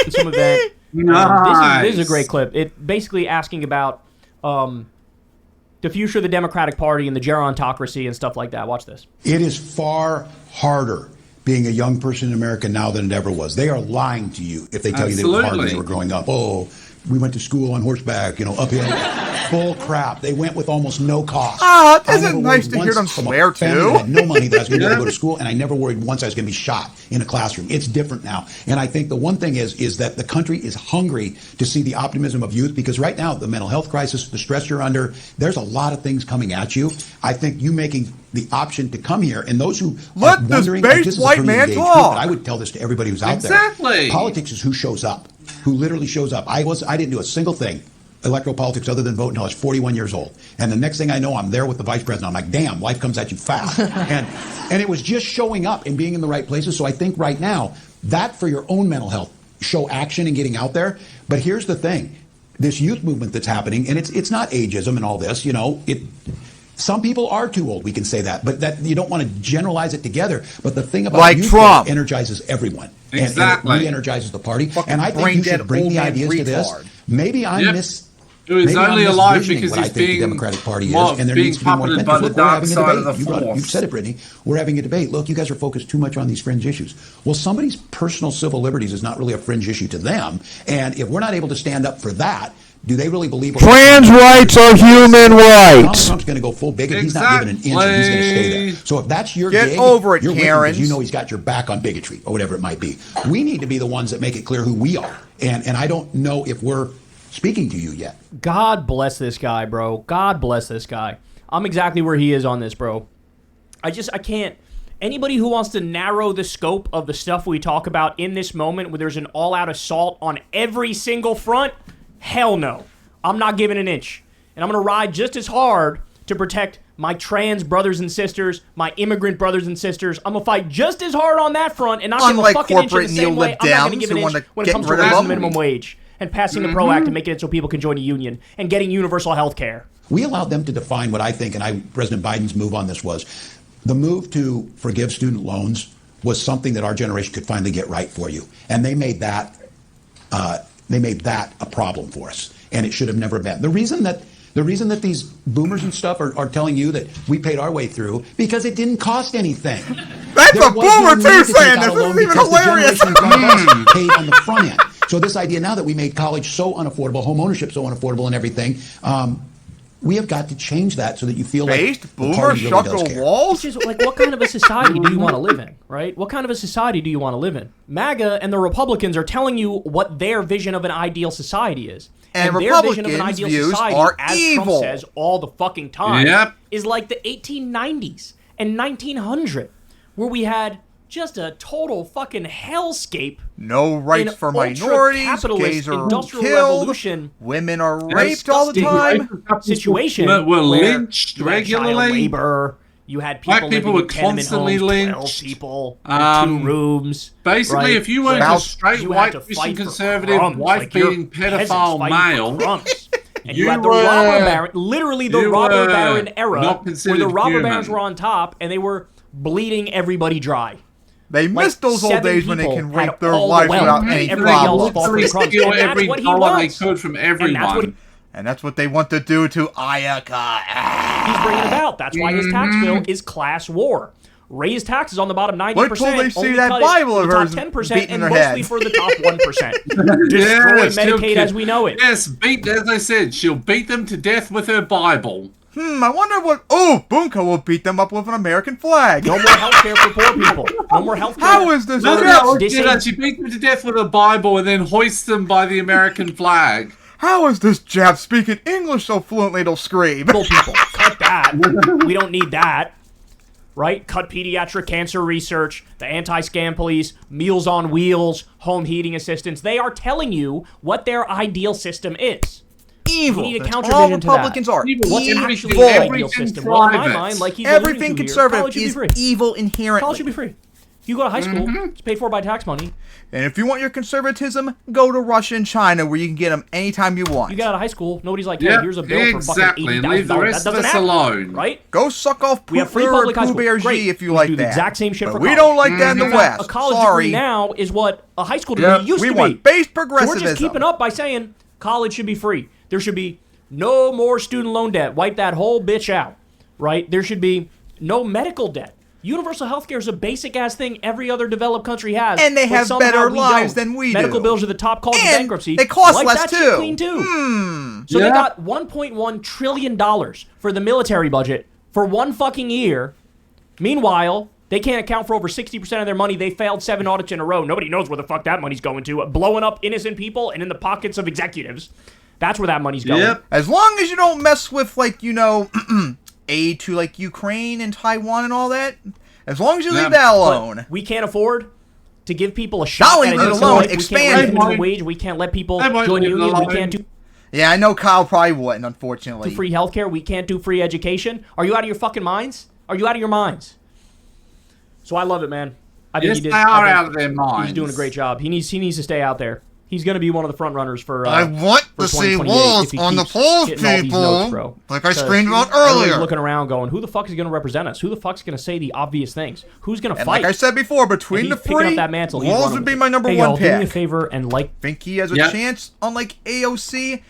Some event.
Nice.
This is a great clip. It basically asking about the future of the Democratic Party and the gerontocracy and stuff like that. Watch this.
It is far harder being a young person in America now than it ever was. They are lying to you if they tell you they were hard when they were growing up. Oh, we went to school on horseback, uphill. Full crap. They went with almost no cost.
Isn't it nice to hear them swear too?
I had no money that I was going to go to school, and I never worried once I was going to be shot in a classroom. It's different now. And I think the one thing is that the country is hungry to see the optimism of youth, because right now, the mental health crisis, the stress you're under, there's a lot of things coming at you. I think you making the option to come here, and those who
let
are
this
wondering,
base white man talk.
I would tell this to everybody who's out there.
Exactly.
Politics is who shows up, who literally shows up. I didn't do a single thing, electoral politics, other than vote until I was 41 years old. And the next thing I know, I'm there with the vice president. I'm like, damn, life comes at you fast. and it was just showing up and being in the right places. So I think right now, that for your own mental health, show action and getting out there. But here's the thing, this youth movement that's happening, and it's not ageism and all this, some people are too old, we can say that, but that you don't want to generalize it together. But the thing about youth
Trump
energizes everyone.
Exactly.
And it re-energizes the party. And I think you should bring the ideas to this. Maybe I'm
It was only alive because
he's being the Democratic Party is, and there needs to be more
by the dark side of the
Force. You've said it, Brittany. We're having a debate. Look, you guys are focused too much on these fringe issues. Well, somebody's personal civil liberties is not really a fringe issue to them. And if we're not able to stand up for that, do they really believe
trans rights are human rights?
Trump's going to go full bigot. He's not giving an inch, and he's going to stay there. So if that's your
get
gig,
over it,
you're
Karen.
Because you know he's got your back on bigotry or whatever it might be. We need to be the ones that make it clear who we are. And I don't know if we're speaking to you yet.
God bless this guy, bro. God bless this guy. I'm exactly where he is on this, bro. I can't. Anybody who wants to narrow the scope of the stuff we talk about in this moment where there's an all-out assault on every single front, hell no. I'm not giving an inch. And I'm going to ride just as hard to protect my trans brothers and sisters, my immigrant brothers and sisters. I'm going to fight just as hard on that front and not give a fucking inch in the same way. I'm not going to give an inch when it comes to raising the minimum wage and passing the PRO Act and making it so people can join a union and getting universal health care.
We allowed them to define what I think, and President Biden's move on this was, the move to forgive student loans was something that our generation could finally get right for you. And they made that a problem for us. And it should have never been. The reason that these boomers and stuff are telling you that we paid our way through, because it didn't cost anything.
That's a boomer too saying this. This is even hilarious.
Paid on the front end. So this idea now that we made college so unaffordable, home ownership so unaffordable and everything, we have got to change that so that you feel like the
boomer
party really does care.
walls.
Which is like, what kind of a society do you want to live in, right? What kind of a society do you want to live in? MAGA and the Republicans are telling you what their vision of an ideal society is. And their vision of an ideal society, as
evil.
Trump says all the fucking time, is like the 1890s and 1900, where we had just a total fucking hellscape.
No rights for minorities, gays are killed, women are raped all the time.
Situation
were lynched regularly.
Labor. You had people
Black people were constantly lynched.
12 people, 2 rooms.
Basically,
right?
if you weren't a straight white Christian conservative, wife-beating pedophile male,
and you had the robber baron, literally the robber baron era, where the robber barons were on top and they were bleeding everybody dry.
They missed those old days when they can rape their wives without any problem.
Steal every dollar they could from everyone.
And that's what they want to do to Ayaka.
He's bringing about. That's why his tax bill is class war. Raise taxes on the bottom 90%.
Wait till they see that Bible of hers
top 10%
beating
and
their
mostly
head.
for the top 1%. Destroy Medicaid as we know it.
Yes, as I said, she'll beat them to death with her Bible.
I wonder what... Oh, Bunko will beat them up with an American flag.
No more health care for poor people. No more health care.
How is this?
She beat them to death with a Bible and then hoists them by the American flag.
How is this Jap speaking English so fluently they'll scream?
People, cut that. We don't need that. Right? Cut pediatric cancer research, the anti-scam police, Meals on Wheels, home heating assistance. They are telling you what their ideal system is.
Evil.
We need a
That's
counter
all
vision to
Republicans
that.
are.
What's
Evil.
actually the ideal system? Well, in my mind, like he's
everything
alluding to
conservative
here,
is evil inherently.
College should be free. You go to high school, it's paid for by tax money.
And if you want your conservatism, go to Russia and China, where you can get them anytime you want.
You get out of high school, nobody's like, hey, here's a bill for fucking $80,000.
Leave the rest of us alone.
Right?
Go suck off
We have free public high school.
Great. If you like
do
that.
the exact same shit
but
for
we
college.
don't like that in the West.
A college
Sorry.
degree now is what a high school degree used to be.
We want base
So
progressivism.
we're just keeping up by saying college should be free. There should be no more student loan debt. Wipe that whole bitch out, right? There should be no medical debt. Universal health care is a basic-ass thing every other developed country has.
And they have better lives than we do.
Medical bills are the top cause of bankruptcy.
They cost
Wipe
less,
that
too.
shit clean, too. So they got $1.1 trillion for the military budget for one fucking year. Meanwhile, they can't account for over 60% of their money. They failed 7 audits in a row. Nobody knows where the fuck that money's going to. Blowing up innocent people and in the pockets of executives. That's where that money's going.
Yep. As long as you don't mess with, like, you know, aid to, like, Ukraine and Taiwan and all that. As long as you leave that alone.
But we can't afford to give people a shot.
Not leave it alone. Expand
minimum wage. We can't let people join unions. We can't do.
Yeah, I know Kyle probably wouldn't, unfortunately.
Free healthcare. We can't do free education. Are you out of your fucking minds? Are you out of your minds? So I love it, man. I think
yes,
he did.
They are out of their minds.
He's doing a great job. He needs to stay out there. He's going to be one of the front runners for.
I want to see walls on the polls, people.
Notes,
like I screamed about earlier.
Looking around, going, "Who the fuck is going to represent us? Who the fuck's going to say the obvious things? Who's going to fight?"
Like I said before, between the three,
up that mantle,
Walls would be my number
hey,
one
y'all,
pick.
Do me a favor and
think he has a chance, unlike AOC,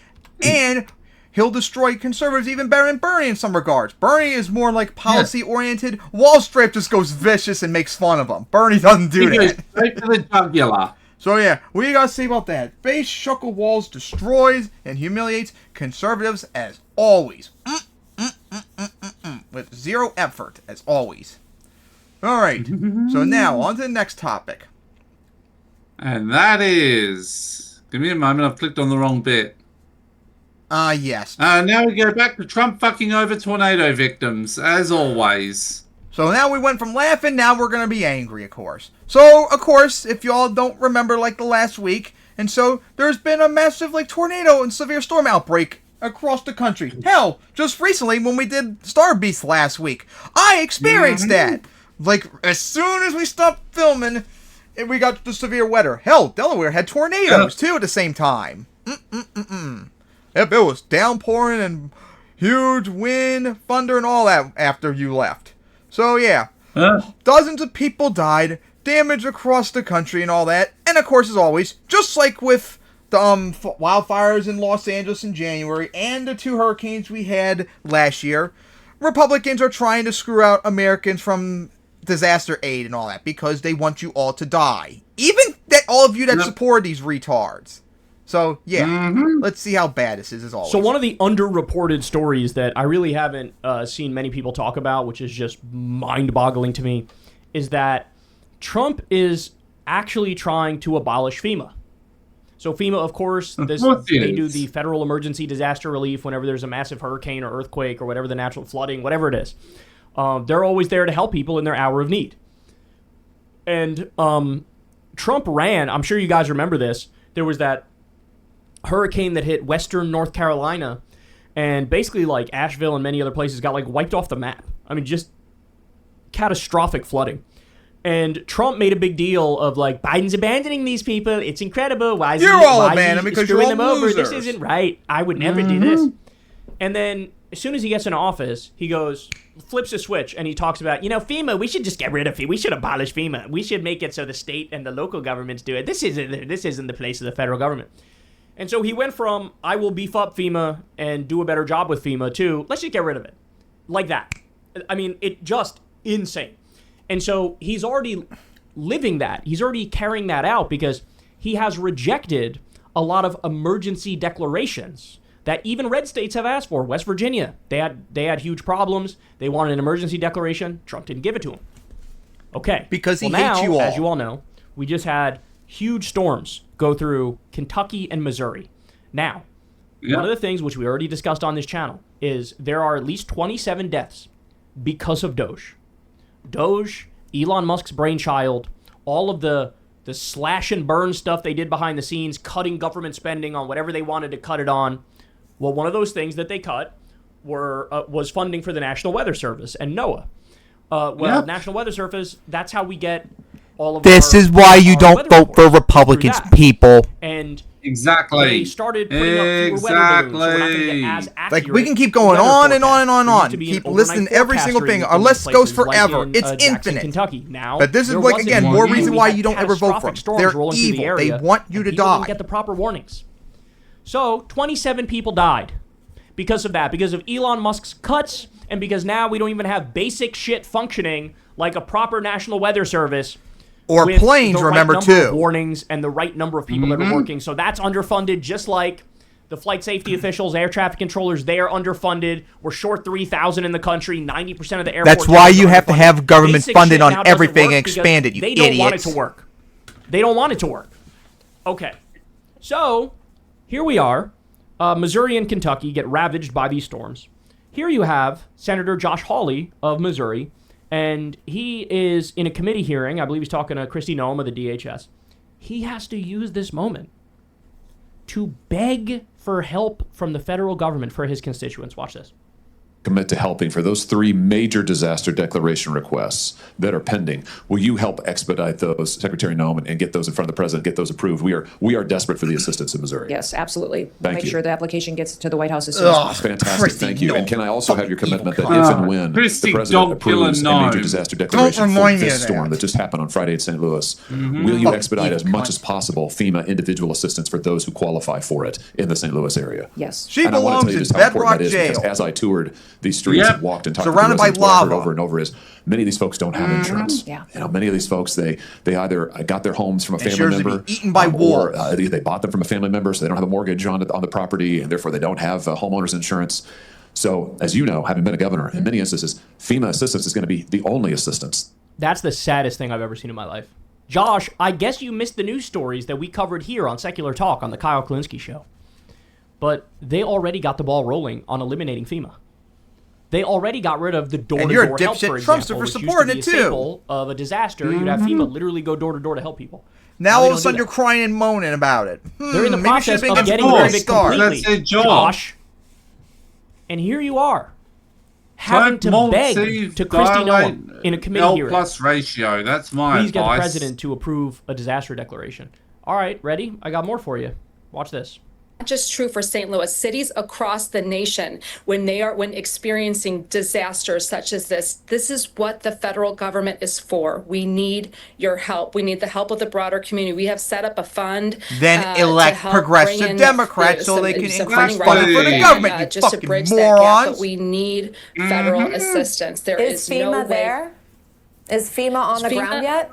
and he'll destroy conservatives even better than Bernie in some regards. Bernie is more like policy-oriented. Wall Street just goes vicious and makes fun of him. Bernie doesn't do that.
He goes straight to the jugular.
So yeah, what do you gotta say about that? Base Shuckle Walls destroys and humiliates conservatives as always. With zero effort, as always. Alright, so now on to the next topic.
And that is... Give me a moment, I've clicked on the wrong bit.
Yes.
Now we go back to Trump fucking over tornado victims, as always.
So now we went from laughing, now we're going to be angry, of course. So, of course, if y'all don't remember, like, the last week, and so there's been a massive, like, tornado and severe storm outbreak across the country. Hell, just recently when we did Star Beast last week, I experienced that. Like, as soon as we stopped filming, and we got the severe weather. Hell, Delaware had tornadoes, too, at the same time. Yep, it was downpouring and huge wind, thunder, and all that after you left. So, yeah, dozens of people died, damage across the country and all that. And, of course, as always, just like with the wildfires in Los Angeles in January and the 2 hurricanes we had last year, Republicans are trying to screw out Americans from disaster aid and all that because they want you all to die. Even that all of you that support these retards. So, yeah, let's see how bad this is, as always.
So one of the underreported stories that I really haven't seen many people talk about, which is just mind-boggling to me, is that Trump is actually trying to abolish FEMA. So FEMA, of course, they do the federal emergency disaster relief whenever there's a massive hurricane or earthquake or whatever the natural flooding, whatever it is. They're always there to help people in their hour of need. And Trump ran, I'm sure you guys remember this, there was that hurricane that hit western North Carolina, and basically like Asheville and many other places got like wiped off the map. I mean, just catastrophic flooding. And Trump made a big deal of like, Biden's abandoning these people. It's incredible. Why is he screwing them over? This isn't right. I would never do this. And then as soon as he gets in office, he flips a switch and he talks about, FEMA, we should just get rid of FEMA. We should abolish FEMA. We should make it so the state and the local governments do it. This isn't the place of the federal government. And so he went from, I will beef up FEMA and do a better job with FEMA, to, let's just get rid of it. Like that. I mean, it just insane. And so he's already living that. He's already carrying that out because he has rejected a lot of emergency declarations that even red states have asked for. West Virginia, they had huge problems. They wanted an emergency declaration. Trump didn't give it to them. Okay.
Because he hates you all.
As you all know, we just had huge storms go through Kentucky and Missouri. Now, one of the things which we already discussed on this channel is there are at least 27 deaths because of Doge. Doge, Elon Musk's brainchild, all of the slash and burn stuff they did behind the scenes, cutting government spending on whatever they wanted to cut it on. Well, one of those things that they cut was funding for the National Weather Service and NOAA. National Weather Service, that's how we get all of
This is why you don't vote for Republicans, people.
And
exactly.
They started putting up fewer weather balloons, so we're not going to get as accurate.
Like, we can keep going on and on and on and on. Keep listing every single thing. Our list goes forever. It's infinite.
Kentucky. Now,
but this is, like, again, more reason why you don't ever vote for them. They're evil. They want you to die.
Get the proper warnings. So, 27 people died because of that. Because of Elon Musk's cuts, and because now we don't even have basic shit functioning like a proper National Weather Service.
Or planes, remember, too.
Warnings and the right number of people that are working. So that's underfunded, just like the flight safety officials, air traffic controllers, they are underfunded. We're short 3,000 in the country. 90% of the airports.
That's why you have to have government funded on everything and expanded, you idiots.
They don't want it to work. They don't want it to work. Okay. So, here we are. Missouri and Kentucky get ravaged by these storms. Here you have Senator Josh Hawley of Missouri. And he is in a committee hearing. I believe he's talking to Kristi Noem of the DHS. He has to use this moment to beg for help from the federal government for his constituents. Watch this.
Commit to helping for those 3 major disaster declaration requests that are pending. Will you help expedite those, Secretary Noem, and get those in front of the president, get those approved? We are desperate for the assistance in Missouri.
Yes, absolutely.
Thank
Make
you.
sure the application gets to the White House as soon as possible.
Fantastic, thank you. And can I also have your commitment that if and when the president approves a major disaster declaration for this storm that just happened on Friday in St. Louis, will you expedite as much as possible FEMA individual assistance for those who qualify for it in the St. Louis area?
Yes.
She belongs in Bedrock Jail.
Because as I toured these streets and walked and talked
surrounded
to
by lava
over and over is many of these folks don't have insurance.
Yeah.
You know, many of these folks they either got their homes from a family
Insurance
member,
eaten by
or they bought them from a family member, so they don't have a mortgage on the property, and therefore they don't have homeowners insurance. So, as you know, having been a governor, in many instances, FEMA assistance is going to be the only assistance.
That's the saddest thing I've ever seen in my life. Josh, I guess you missed the news stories that we covered here on Secular Talk on the Kyle Klinsky Show. But they already got the ball rolling on eliminating FEMA. They already got rid of the door-to-door help, for example, which used to be a staple of a disaster. You'd have FEMA literally go door-to-door to help people.
Now all of a sudden you're crying and moaning about it.
They're in the process of getting rid of it completely, Josh. And here you are, having to beg to Kristi Noem in a committee hearing.
L+ ratio, that's my
Please get the president to approve a disaster declaration. All right, ready? I got more for you. Watch this.
Not just true for St. Louis. Cities across the nation, when experiencing disasters such as this is what the federal government is for. We need your help. We need the help of the broader community. We have set up a fund.
Then elect progressive Democrats so they can increase funding for the government. You
just
fucking
to bridge
morons.
that gap, but we need federal assistance. There is
FEMA
no way.
there? Is FEMA on the ground yet?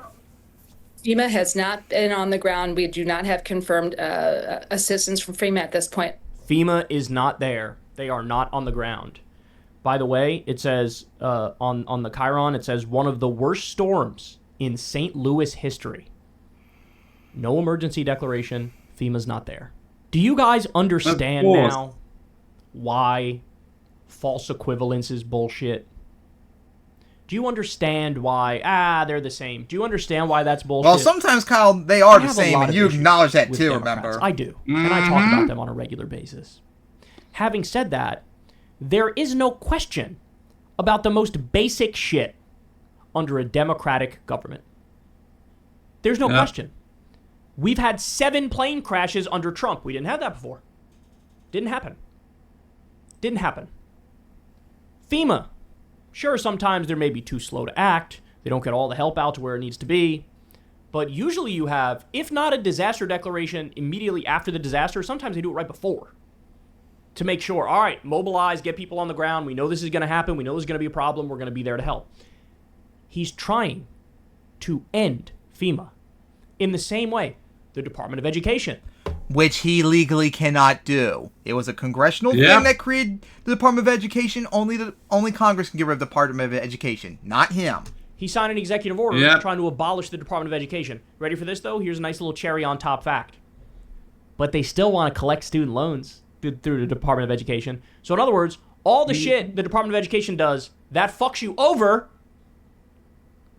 FEMA has not been on the ground. We do not have confirmed assistance from FEMA at this point.
FEMA is not there. They are not on the ground. By the way, it says on the Chiron, it says one of the worst storms in St. Louis history. No emergency declaration. FEMA's not there. Do you guys understand now why false equivalence is bullshit? Do you understand why, they're the same? Do you understand why that's bullshit?
Well, sometimes, Kyle, they are the same, and you acknowledge that too,
Democrats.
remember?
I do, and I talk about them on a regular basis. Having said that, there is no question about the most basic shit under a democratic government. There's no question. We've had 7 plane crashes under Trump. We didn't have that before. Didn't happen. Didn't happen. FEMA. Sure, sometimes they may be too slow to act. They don't get all the help out to where it needs to be. But usually you have, if not a disaster declaration immediately after the disaster, sometimes they do it right before. To make sure, all right, mobilize, get people on the ground. We know this is going to happen. We know there's going to be a problem. We're going to be there to help. He's trying to end FEMA in the same way the Department of Education.
Which he legally cannot do. It was a congressional thing that created the Department of Education. Only Congress can get rid of the Department of Education, not him.
He signed an executive order trying to abolish the Department of Education. Ready for this, though? Here's a nice little cherry on top fact. But they still want to collect student loans through the Department of Education. So in other words, all the shit the Department of Education does that fucks you over,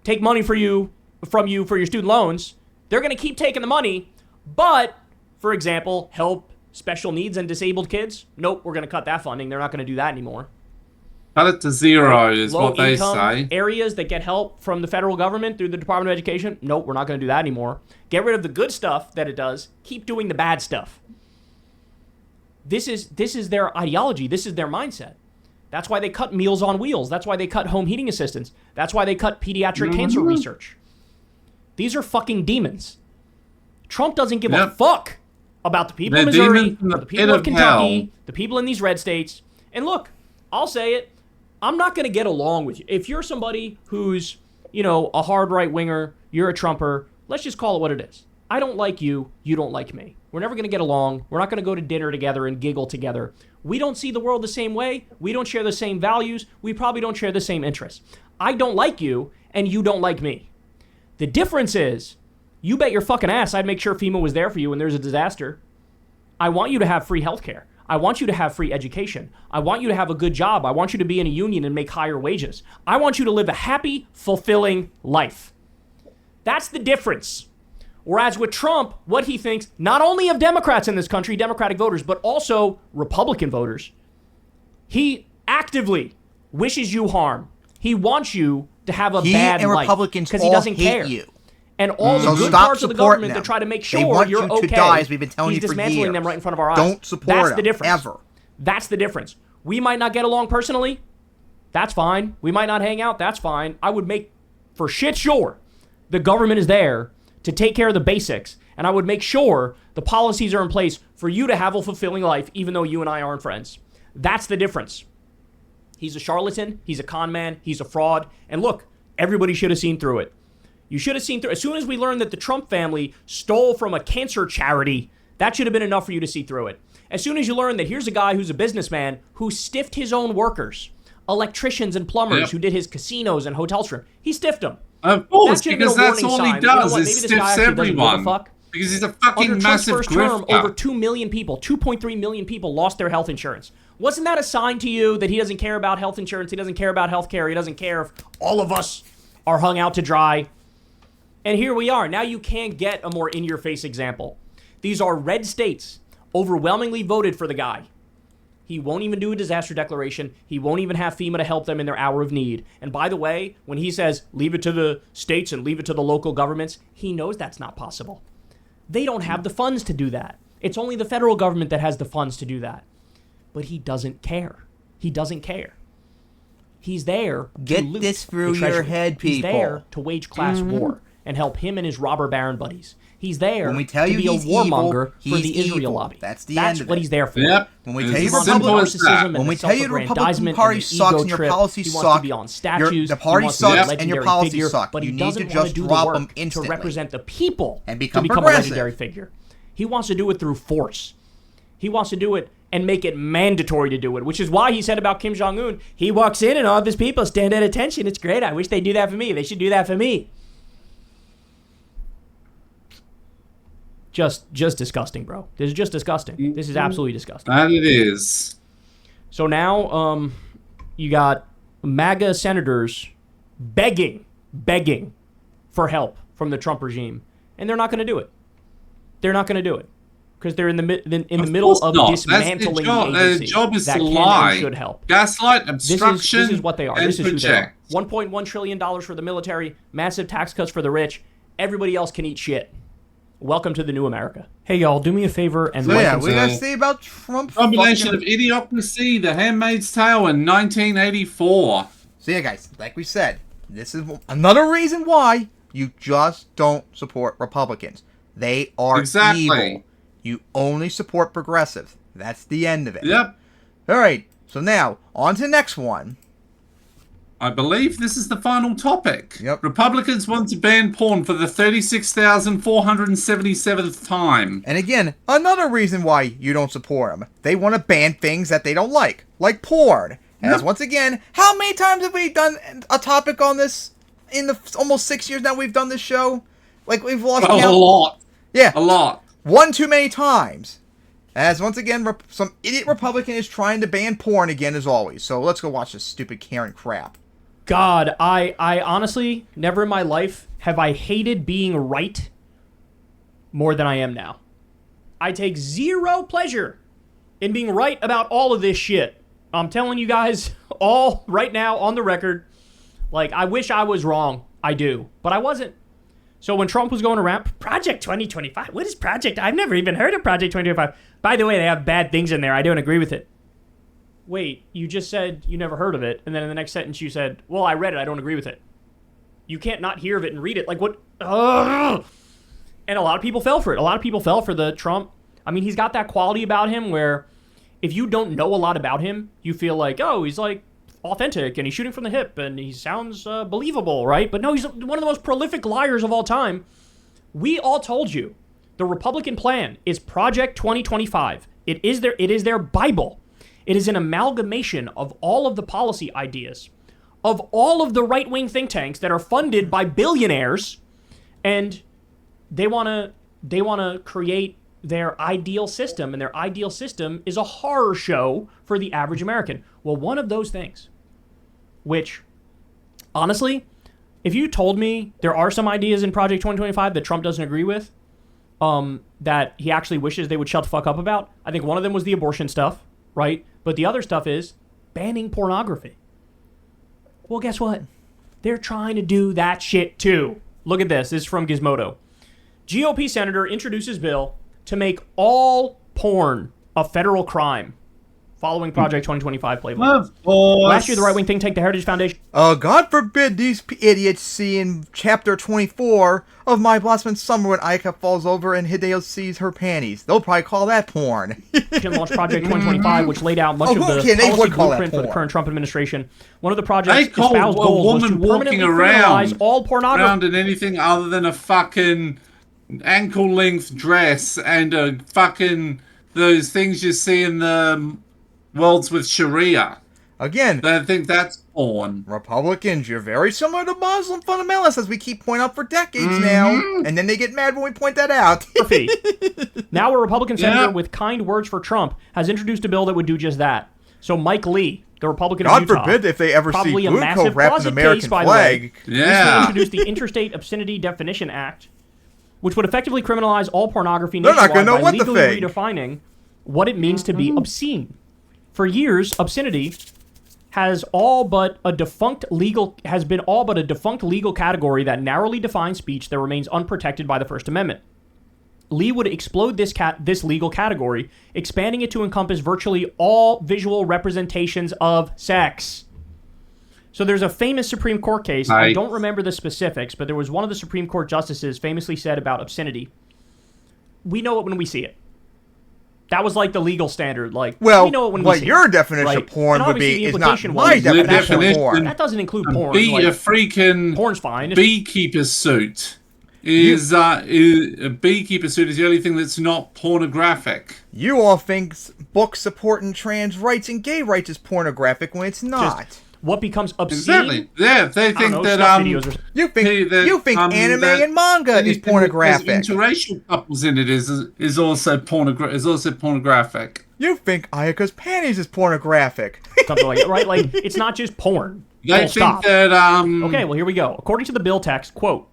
take money from you for your student loans, they're going to keep taking the money, but... For example, help special needs and disabled kids. Nope, we're going to cut that funding. They're not going to do that anymore.
Cut it to zero is what they say.
Areas that get help from the federal government through the Department of Education, nope, we're not going to do that anymore. Get rid of the good stuff that it does. Keep doing the bad stuff. This is their ideology. This is their mindset. That's why they cut Meals on Wheels. That's why they cut home heating assistance. That's why they cut pediatric cancer research. These are fucking demons. Trump doesn't give a fuck about the people of Missouri, the people of Kentucky, the people in these red states. And look, I'll say it. I'm not going to get along with you. If you're somebody who's, a hard right-winger, you're a Trumper, let's just call it what it is. I don't like you. You don't like me. We're never going to get along. We're not going to go to dinner together and giggle together. We don't see the world the same way. We don't share the same values. We probably don't share the same interests. I don't like you, and you don't like me. The difference is, you bet your fucking ass I'd make sure FEMA was there for you when there's a disaster. I want you to have free healthcare. I want you to have free education. I want you to have a good job. I want you to be in a union and make higher wages. I want you to live a happy, fulfilling life. That's the difference. Whereas with Trump, what he thinks, not only of Democrats in this country, Democratic voters, but also Republican voters, he actively wishes you harm. He wants you to have a bad life because he doesn't care.
You.
And all the good parts of the government that try to make sure you're okay,
to die, as we've been telling
he's
you for
dismantling
years.
them right in front of our eyes.
Don't support
That's the difference.
Ever.
That's the difference. We might not get along personally. That's fine. We might not hang out. That's fine. I would make for shit sure the government is there to take care of the basics, and I would make sure the policies are in place for you to have a fulfilling life, even though you and I aren't friends. That's the difference. He's a charlatan. He's a con man. He's a fraud. And look, everybody should have seen through it. You should have seen through. As soon as we learned that the Trump family stole from a cancer charity, that should have been enough for you to see through it. As soon as you learn that here's a guy who's a businessman who stiffed his own workers, electricians and plumbers who did his casinos and hotels for him, he stiffed them.
Of course, because that's all he does is stiffs everyone. Because he's a fucking massive
first term, over 2 million people, 2.3 million people lost their health insurance. Wasn't that a sign to you that he doesn't care about health insurance? He doesn't care about health care. He doesn't care if all of us are hung out to dry. And here we are. Now you can't get a more in-your-face example. These are red states overwhelmingly voted for the guy. He won't even do a disaster declaration. He won't even have FEMA to help them in their hour of need. And by the way, when he says leave it to the states and leave it to the local governments, he knows that's not possible. They don't have the funds to do that. It's only the federal government that has the funds to do that. But he doesn't care. He doesn't care. He's there to
get
loot
this through
the treasury.
your head, people.
He's there to wage class war and help him and his robber baron buddies. He's there
when we tell
to
you
be a
he's
warmonger
evil,
for the Israel
evil.
lobby.
That's the end of it.
That's what he's there for.
Yep.
When we tell you the Republican Party sucks and your policies suck, the party sucks and your policies suck.
But
you
he
need
doesn't
to just drop them
to
instantly
represent the people
and become
a legendary figure. He wants to do it through force. He wants to do it and make it mandatory to do it, which is why he said about Kim Jong-un, he walks in and all of his people stand at attention. It's great. I wish they'd do that for me. They should do that for me. Just disgusting, bro. This is just disgusting. This is absolutely disgusting.
That it is.
So now, you got MAGA senators begging for help from the Trump regime, and they're not going to do it. They're not going to do it because they're in the middle of dismantling the agency.
Their job is
that
to
can
lie,
and should help.
Gaslight, obstruction.
This is what they are.
And
this is who they are.
project.
$1.1 trillion for the military, massive tax cuts for the rich. Everybody else can eat shit. Welcome to the new America. Hey, y'all, do me a favor and
we gotta say about Trump.
Combination of Idiocracy, The Handmaid's Tale, and 1984.
So yeah, guys, like we said, this is another reason why you just don't support Republicans. They are evil. You only support progressives. That's the end of it.
Yep.
All right, so now, on to the next one.
I believe this is the final topic.
Yep.
Republicans want to ban porn for the 36,477th time.
And again, another reason why you don't support them. They want to ban things that they don't like porn. As once again, how many times have we done a topic on this in the almost 6 years now we've done this show? Like, we've lost count.
A lot.
Yeah.
A lot.
One too many times. As once again, some idiot Republican is trying to ban porn again as always. So let's go watch this stupid Karen crap.
God, I honestly, never in my life have I hated being right more than I am now. I take zero pleasure in being right about all of this shit. I'm telling you guys all right now on the record, like, I wish I was wrong. I do. But I wasn't. So when Trump was going around, Project 2025, what is Project? I've never even heard of Project 2025. By the way, they have bad things in there. I don't agree with it. Wait, you just said you never heard of it, and then in the next sentence you said, well, I read it, I don't agree with it. You can't not hear of it and read it. Like, what? Ugh. And a lot of people fell for it. A lot of people fell for the Trump. I mean, he's got that quality about him where if you don't know a lot about him, you feel like, oh, he's like authentic and he's shooting from the hip and he sounds believable, right? But no, he's one of the most prolific liars of all time. We all told you the Republican plan is Project 2025. It is their Bible. It is an amalgamation of all of the policy ideas of all of the right-wing think tanks that are funded by billionaires, and they want to create their ideal system, and their ideal system is a horror show for the average American. Well, one of those things, which, honestly, if you told me there are some ideas in Project 2025 that Trump doesn't agree with, that he actually wishes they would shut the fuck up about, I think one of them was the abortion stuff, right? But the other stuff is banning pornography. Well, guess what? They're trying to do that shit too. Look at this. This is from Gizmodo. GOP senator introduces bill to make all porn a federal crime following Project 2025 playbook. Last year, the right-wing think tank, the Heritage Foundation...
God forbid these idiots see in Chapter 24 of My Blossoming Summer when Aika falls over and Hideo sees her panties. They'll probably call that porn.
launched Project 2025 which laid out much of the policy blueprint for the current Trump administration. One of the project's espoused goals was to permanently criminalize all pornography.
Around in anything other than a fucking ankle-length dress and a fucking... those things you see in the... worlds with Sharia.
Again,
I think that's porn.
Republicans, you're very similar to Muslim fundamentalists, as we keep pointing out for decades now, and then they get mad when we point that out.
Now a Republican senator with kind words for Trump has introduced a bill that would do just that. So Mike Lee, the Republican of Utah,
God forbid if they ever see Blumenko wrapped in an American flag.
Recently introduced the Interstate Obscenity Definition Act, which would effectively criminalize all pornography
They're not
nationwide
gonna know
by
what
legally redefining what it means to be obscene. For years, obscenity has been all but a defunct legal category that narrowly defines speech that remains unprotected by the First Amendment. Lee would explode this legal category, expanding it to encompass virtually all visual representations of sex. So there's a famous Supreme Court case. I don't remember the specifics, but there was one of the Supreme Court justices famously said about obscenity, we know it when we see it. That was like the legal standard. Like,
well,
we know it when
what
we see
your
it,
definition
right?
of porn
And
would be
the
is not
implication
my
was
definition of porn.
That doesn't include porn.
A
Like,
freaking
porn's fine.
Beekeeper suit is a beekeeper suit is the only thing that's not pornographic.
You all think books supporting trans rights and gay rights is pornographic when it's not.
What becomes obscene?
Exactly. Yeah, they think
you think anime and manga is pornographic.
Interracial couples in it is also pornographic.
You think Ayaka's panties is pornographic.
Something like that, right? Like, it's not just porn.
They think that
Okay, well, here we go. According to the bill text, quote,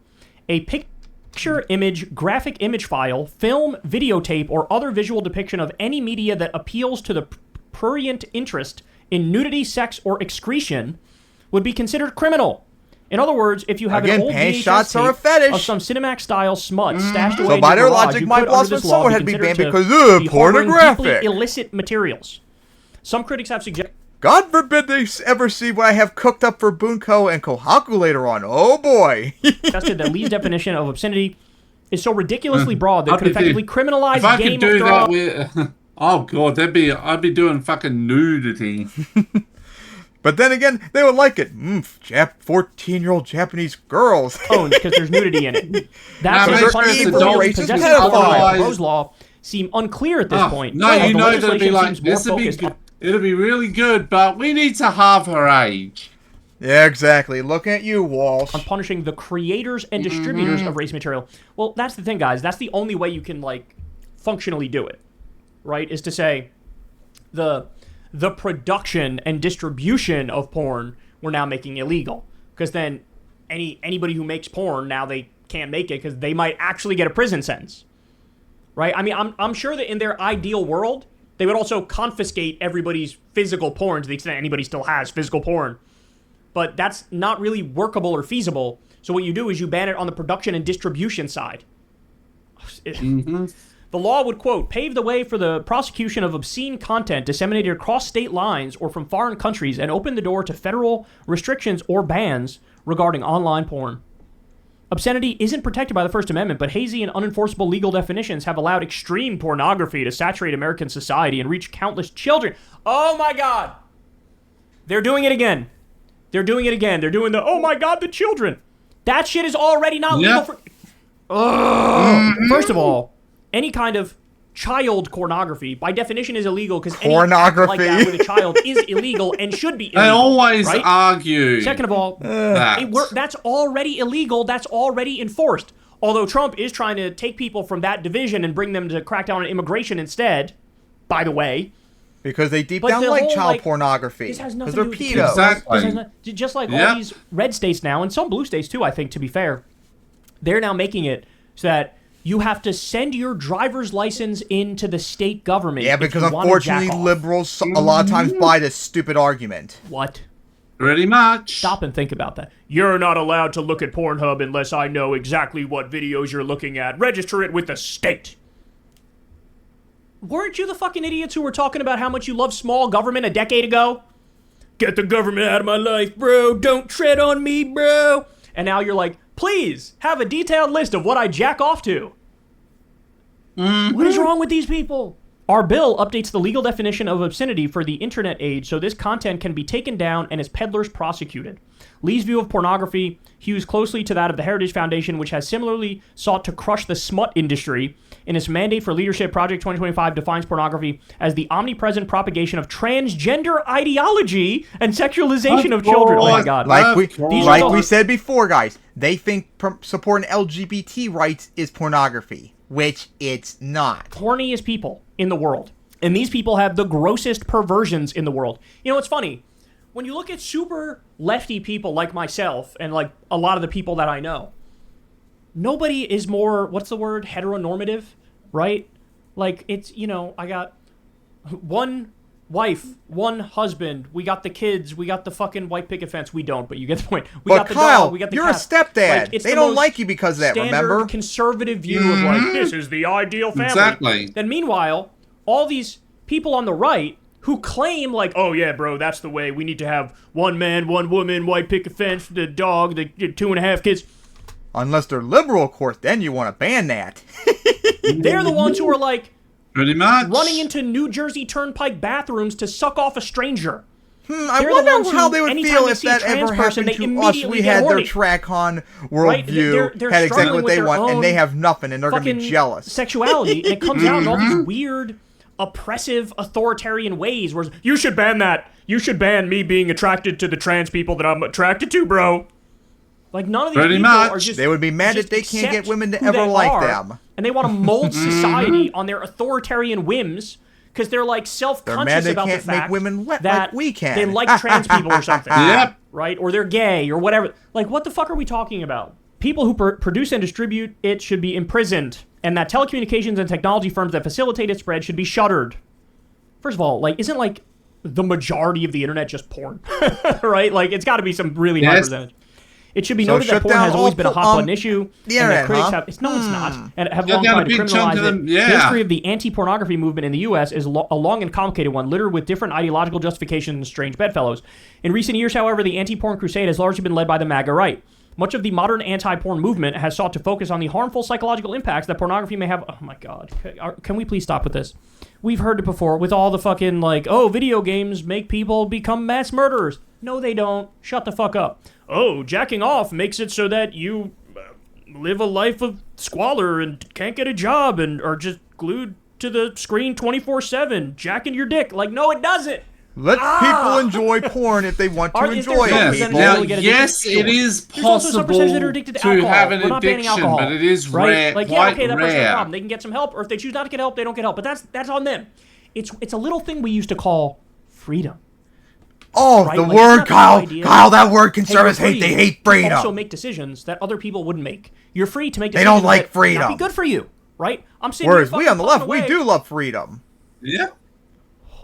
a picture, image, graphic image file, film, videotape, or other visual depiction of any media that appeals to the prurient interest in nudity, sex, or excretion would be considered criminal. In other words, if you have an old VHS
shots
tape
are a fetish
of some Cinemax-style smut stashed away
so
in
by
your
their
garage,
logic,
you
my
could,
boss
under
would
this law,
had to be banned
considered
because
to be harboring
pornographic.
deeply illicit materials. Some critics have suggested...
God forbid they ever see what I have cooked up for Bunko and Kohaku later on. Oh boy.
Suggested that Lee's definition of obscenity is so ridiculously broad that it could effectively criminalize Game of Thrones.
Oh god, I'd be doing fucking nudity.
But then again, they would like it. 14-year-old Japanese girls.
Because there's nudity in it. That's
evil, racist pedophiles.
Rose law seem unclear at this point.
No, you know they'll be like, it'll be really good, but we need to halve her age.
Yeah, exactly. Looking at you, Walsh.
On punishing the creators and distributors of race material. Well, that's the thing, guys. That's the only way you can, like, functionally do it. Right? Is to say, the production and distribution of porn we're now making illegal. Because then anybody who makes porn, now they can't make it because they might actually get a prison sentence. Right? I mean, I'm sure that in their ideal world, They would also confiscate everybody's physical porn to the extent anybody still has physical porn. But that's not really workable or feasible. So what you do is you ban it on the production and distribution side. The law would, quote, pave the way for the prosecution of obscene content disseminated across state lines or from foreign countries and open the door to federal restrictions or bans regarding online porn. Obscenity isn't protected by the First Amendment, but hazy and unenforceable legal definitions have allowed extreme pornography to saturate American society and reach countless children. Oh my God! They're doing it again. They're doing it again. They're doing the, oh my God, the children. That shit is already not legal for... First of all, any kind of child pornography, by definition, is illegal because any act like that with a child is illegal and should be illegal.
I always
right?
argue.
Second of all, that's already illegal. That's already enforced. Although Trump is trying to take people from that division and bring them to crack down on immigration instead, by the way.
Because they deep down like child pornography.
This has nothing
to
to do
with
Exactly.
just like all these red states now, and some blue states too, I think, to be fair, they're now making it so that you have to send your driver's license into the state government.
Yeah, because unfortunately liberals a lot of times buy this stupid argument.
What?
Pretty much.
Stop and think about that. You're not allowed to look at Pornhub unless I know exactly what videos you're looking at. Register it with the state. Weren't you the fucking idiots who were talking about how much you love small government a decade ago? Get the government out of my life, bro. Don't tread on me, bro. And now you're like, please have a detailed list of what I jack off to. What is wrong with these people? Our bill updates the legal definition of obscenity for the internet age so this content can be taken down and its peddlers prosecuted. Lee's view of pornography hews closely to that of the Heritage Foundation, which has similarly sought to crush the smut industry. In its mandate for leadership, Project 2025 defines pornography as the omnipresent propagation of transgender ideology and sexualization of children. Oh my God.
Like we said before, guys, they think supporting LGBT rights is pornography, which it's not.
Horniest people in the world. And these people have the grossest perversions in the world. You know, it's funny. When you look at super lefty people like myself and like a lot of the people that I know, nobody is more, what's the word, heteronormative, right? Like, it's, you know, I got one wife, one husband, we got the kids, we got the fucking white picket fence. We don't, but you get the point. We got the
Kyle,
dog, we got the
you're
cat.
a stepdad.
Like,
they don't like you because of that, remember?
Conservative view of like, this is the ideal family.
Exactly.
Then meanwhile, all these people on the right who claim like, oh yeah, bro, that's the way. We need to have one man, one woman, white picket fence, the dog, the 2.5 kids.
Unless they're liberal, of course, then you want to ban that.
They're the ones who are like,
pretty much
running into New Jersey Turnpike bathrooms to suck off a stranger.
I wonder how they would feel if that ever happened to us. We had their track-on worldview, they're had exactly what they want, and they have nothing, and they're going to be jealous.
Sexuality, and it comes out in all these weird, oppressive, authoritarian ways. Where you should ban that. You should ban me being attracted to the trans people that I'm attracted to, bro. Like, none of these people are just...
They would be mad that they can't get women to ever like them.
And they want to mold society on their authoritarian whims because they're, like, self-conscious about the fact that
we can.
They like trans people or something.
Yep.
Right? Or they're gay or whatever. Like, what the fuck are we talking about? People who produce and distribute it should be imprisoned. And that telecommunications and technology firms that facilitate its spread should be shuttered. First of all, like, isn't, like, the majority of the internet just porn? Right? Like, it's got to be some really high percentage. It should be noted that porn has always been a hot button issue. And that critics have... it's not. And have long tried to criminalize it. The history of the anti-pornography movement in the U.S. is a long and complicated one, littered with different ideological justifications and strange bedfellows. In recent years, however, the anti-porn crusade has largely been led by the MAGA right. Much of the modern anti-porn movement has sought to focus on the harmful psychological impacts that pornography may have... Oh, my God. Can we please stop with this? We've heard it before with all the fucking, like, oh, video games make people become mass murderers. No, they don't. Shut the fuck up. Oh, jacking off makes it so that you live a life of squalor and can't get a job and are just glued to the screen 24/7, jacking your dick. Like, no, it doesn't.
Let people enjoy porn if they want to enjoy it.
Now, yes, it is possible to have an addiction, but it is rare.
Like, yeah, okay, that person's a problem. They can get some help, or if they choose not to get help, they don't get help. But that's on them. It's a little thing we used to call freedom.
Oh, right? The like, word, Kyle, that word conservatives hate. They hate freedom.
You also make decisions that other people wouldn't make. You're free to make decisions.
They don't like freedom.
That'd be good for you, right? I'm saying.
Whereas we on the left, we do love freedom.
Yeah.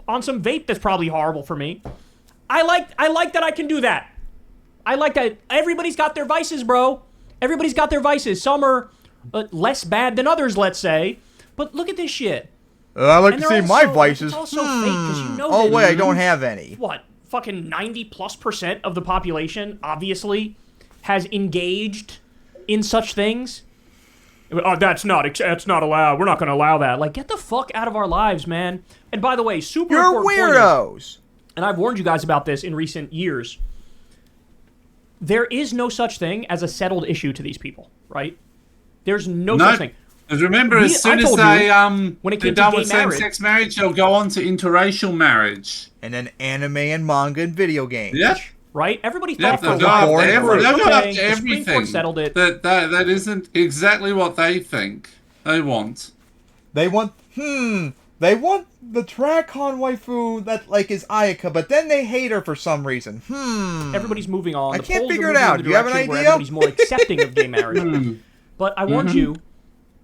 on some vape that's probably horrible for me. I like that I can do that. I like that. Everybody's got their vices, bro. Everybody's got their vices. Some are less bad than others, let's say. But look at this shit.
I like to see my vices.
It's also fake because you know.
Oh wait, I don't have any.
What? Fucking 90+% of the population obviously has engaged in such things. Oh, that's not allowed. We're not going to allow that. Like, get the fuck out of our lives, man. And by the way, super important point is,
weirdos.
and I've warned you guys about this in recent years. There is no such thing as a settled issue to these people, right? There's no such thing.
Because remember, as soon as they're done with same-sex marriage, they'll go on to interracial marriage.
And then anime and manga and video games.
Yep.
Right? Everybody thought
they'll go after everything.
The Supreme Court settled it.
That isn't exactly what they think they want.
They want the Trakon waifu that like is Ayaka, but then they hate her for some reason.
Everybody's moving on.
I can't figure it out. Do you have an idea?
Everybody's more accepting of gay marriage. But I warned you,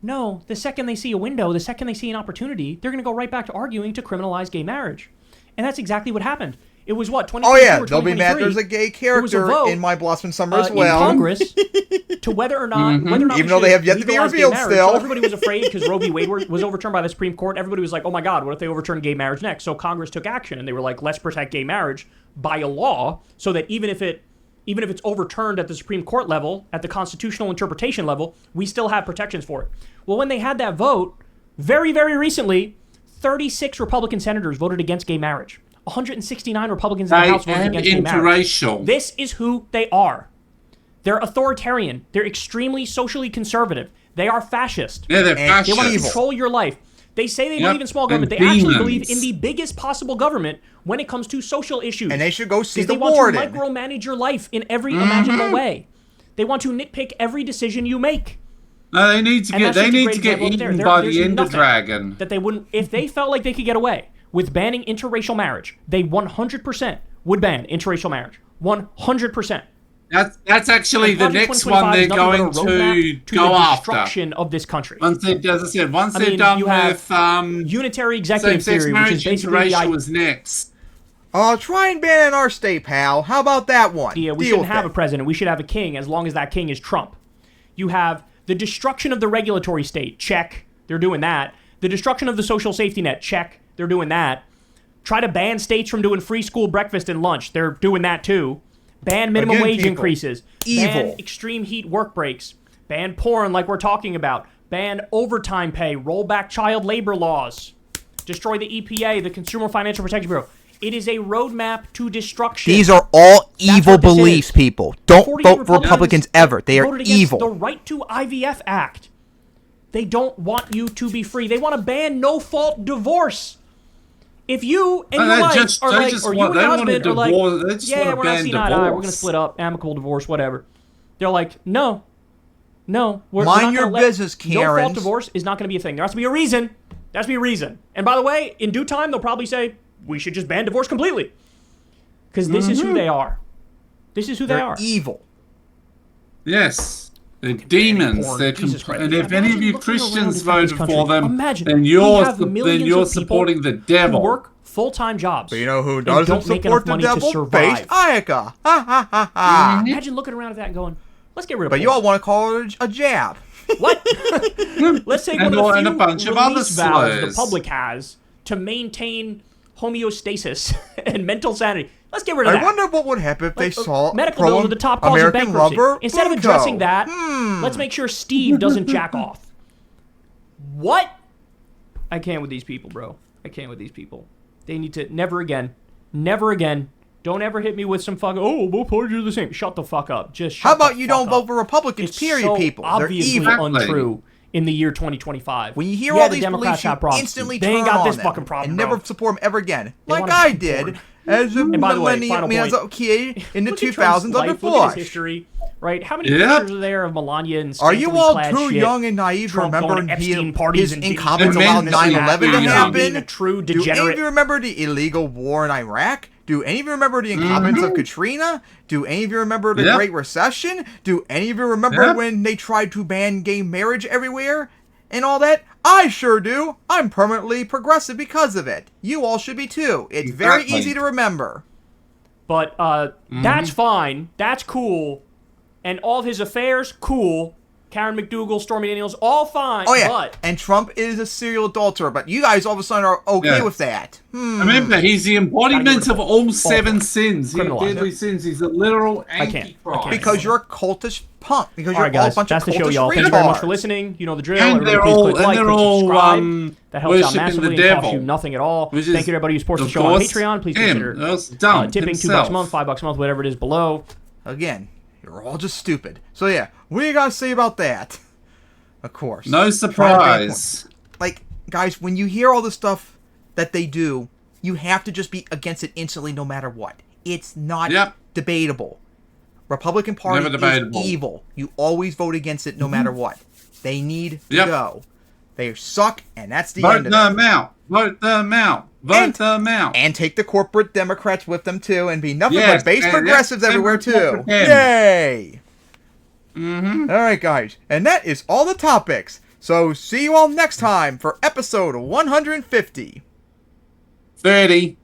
no, the second they see a window, the second they see an opportunity, they're going to go right back to arguing to criminalize gay marriage. And that's exactly what happened. It was what, 2022
Oh yeah,
or
they'll be mad there's a gay character in My Blossom Summer as well.
In Congress to whether or not
even though they have yet to be revealed still.
So everybody was afraid because Roe v. Wade was overturned by the Supreme Court. Everybody was like, oh my God, what if they overturn gay marriage next? So Congress took action and they were like, let's protect gay marriage by a law so that even if it's overturned at the Supreme Court level, at the constitutional interpretation level, we still have protections for it. Well, when they had that vote, very, very recently, 36 Republican senators voted against gay marriage. 169 Republicans in the House voted against gay marriage. This is who they are. They're authoritarian. They're extremely socially conservative. They are fascist.
Yeah, they're fascist.
They want to control your life. They say they believe in small government. They actually believe in the biggest possible government when it comes to social issues.
And they should go see the
they
warden.
want to micromanage your life in every imaginable way. They want to nitpick every decision you make.
No, they need to get eaten by the Ender Dragon.
That they wouldn't, if they felt like they could get away with banning interracial marriage, they 100% would ban interracial marriage. 100%.
That's actually the next one they're going to go after.
Destruction of this country.
Once they're done with
unitary executive theory, which is basically
interracial was next.
Try and ban in our state, pal. How about that one?
Yeah, we shouldn't have a president. We should have a king, as long as that king is Trump. You have the destruction of the regulatory state. Check. They're doing that. The destruction of the social safety net. Check. They're doing that. Try to ban states from doing free school breakfast and lunch. They're doing that too. Ban minimum wage increases. Ban extreme heat work breaks. Ban porn like we're talking about. Ban overtime pay. Roll back child labor laws. Destroy the EPA, the Consumer Financial Protection Bureau. It is a roadmap to destruction.
These are all evil beliefs, people. Don't vote for Republicans ever. They are evil.
The Right to IVF Act. They don't want you to be free. They want to ban no-fault divorce. If you and your wife are like, or you and your husband are like, yeah, we're not seeing eye to eye, we're going to split up, amicable divorce, whatever. They're like, no, we're not
Mind your business, Karen.
No-fault divorce is not going to be a thing. There has to be a reason. There has to be a reason. And by the way, in due time, they'll probably say, we should just ban divorce completely. Because this is who they are. This is who they are.
Evil.
Yes. They're demons. And if any of you Christians voted for them, then you're supporting the devil.
Who work full-time jobs.
But you know who doesn't support the devil? Face Ayaka.
Imagine looking around at that and going, let's get rid of
But you all want to call it a jab.
What? Let's take one of the few release valves the public has to maintain homeostasis and mental sanity. Let's get rid of that.
I wonder what would happen if they saw
medical bills at the top cause of bankruptcy. Instead of addressing that, let's make sure Steve doesn't jack off. What? I can't with these people, bro. I can't with these people. They need to never again. Don't ever hit me with some fucking, both parties are the same. Shut the fuck up. Just shut
How about you don't vote for Republicans, period, people?
They're obviously untrue in the year 2025.
When you hear all these beliefs, you instantly turn
ain't got
on
this
them
fucking problem,
and never
bro.
support them ever again. Like I did as a millennial kid in the 2000s under Bush.
History, right? How many pictures are there of Melania and
Are you all too young and naive to remember his incompetence allowed 9/11 to happen?
A true
degenerate. Do any of you remember the illegal war in Iraq? Do any of you remember the incompetence of Katrina? Do any of you remember the Great Recession? Do any of you remember when they tried to ban gay marriage everywhere? and all that. I sure do. I'm permanently progressive because of it. You all should be too. It's very easy to remember.
But that's fine. That's cool. And all of his affairs, cool. Karen McDougal, Stormy Daniels, all fine.
Oh, yeah.
But
and Trump is a serial adulterer, but you guys all of a sudden are okay with that.
Remember, he's the embodiment of all 7 sins. The deadly sins. He's a literal antichrist.
Because you're a cultish punk. Because
all
you're
right, guys,
all a bunch
that's
of
the show,
cultish
y'all.
retards.
Thank you very much for listening. You know the drill.
And
Everybody
they're
please
all,
click like,
and they're
click
all
subscribe. That helps out massively
the
and costs
devil.
you nothing at all.
Which
Thank
is,
you to everybody who supports the show on Patreon. Please consider tipping $2 a month, $5 a month, whatever it is below.
Again, you're all just stupid. So yeah, what do you guys say about that? Of course.
No surprise.
Like, guys, when you hear all the stuff that they do, you have to just be against it instantly no matter what. It's not debatable. Republican Party is evil. You always vote against it no matter what. They need to go. They suck, and that's the end of it.
Vote them out. Vote them out. Vote them out.
And take the corporate Democrats with them, too, and be nothing but base progressives everywhere, too. Yay! All right, guys. And that is all the topics. So see you all next time for episode 150.
30.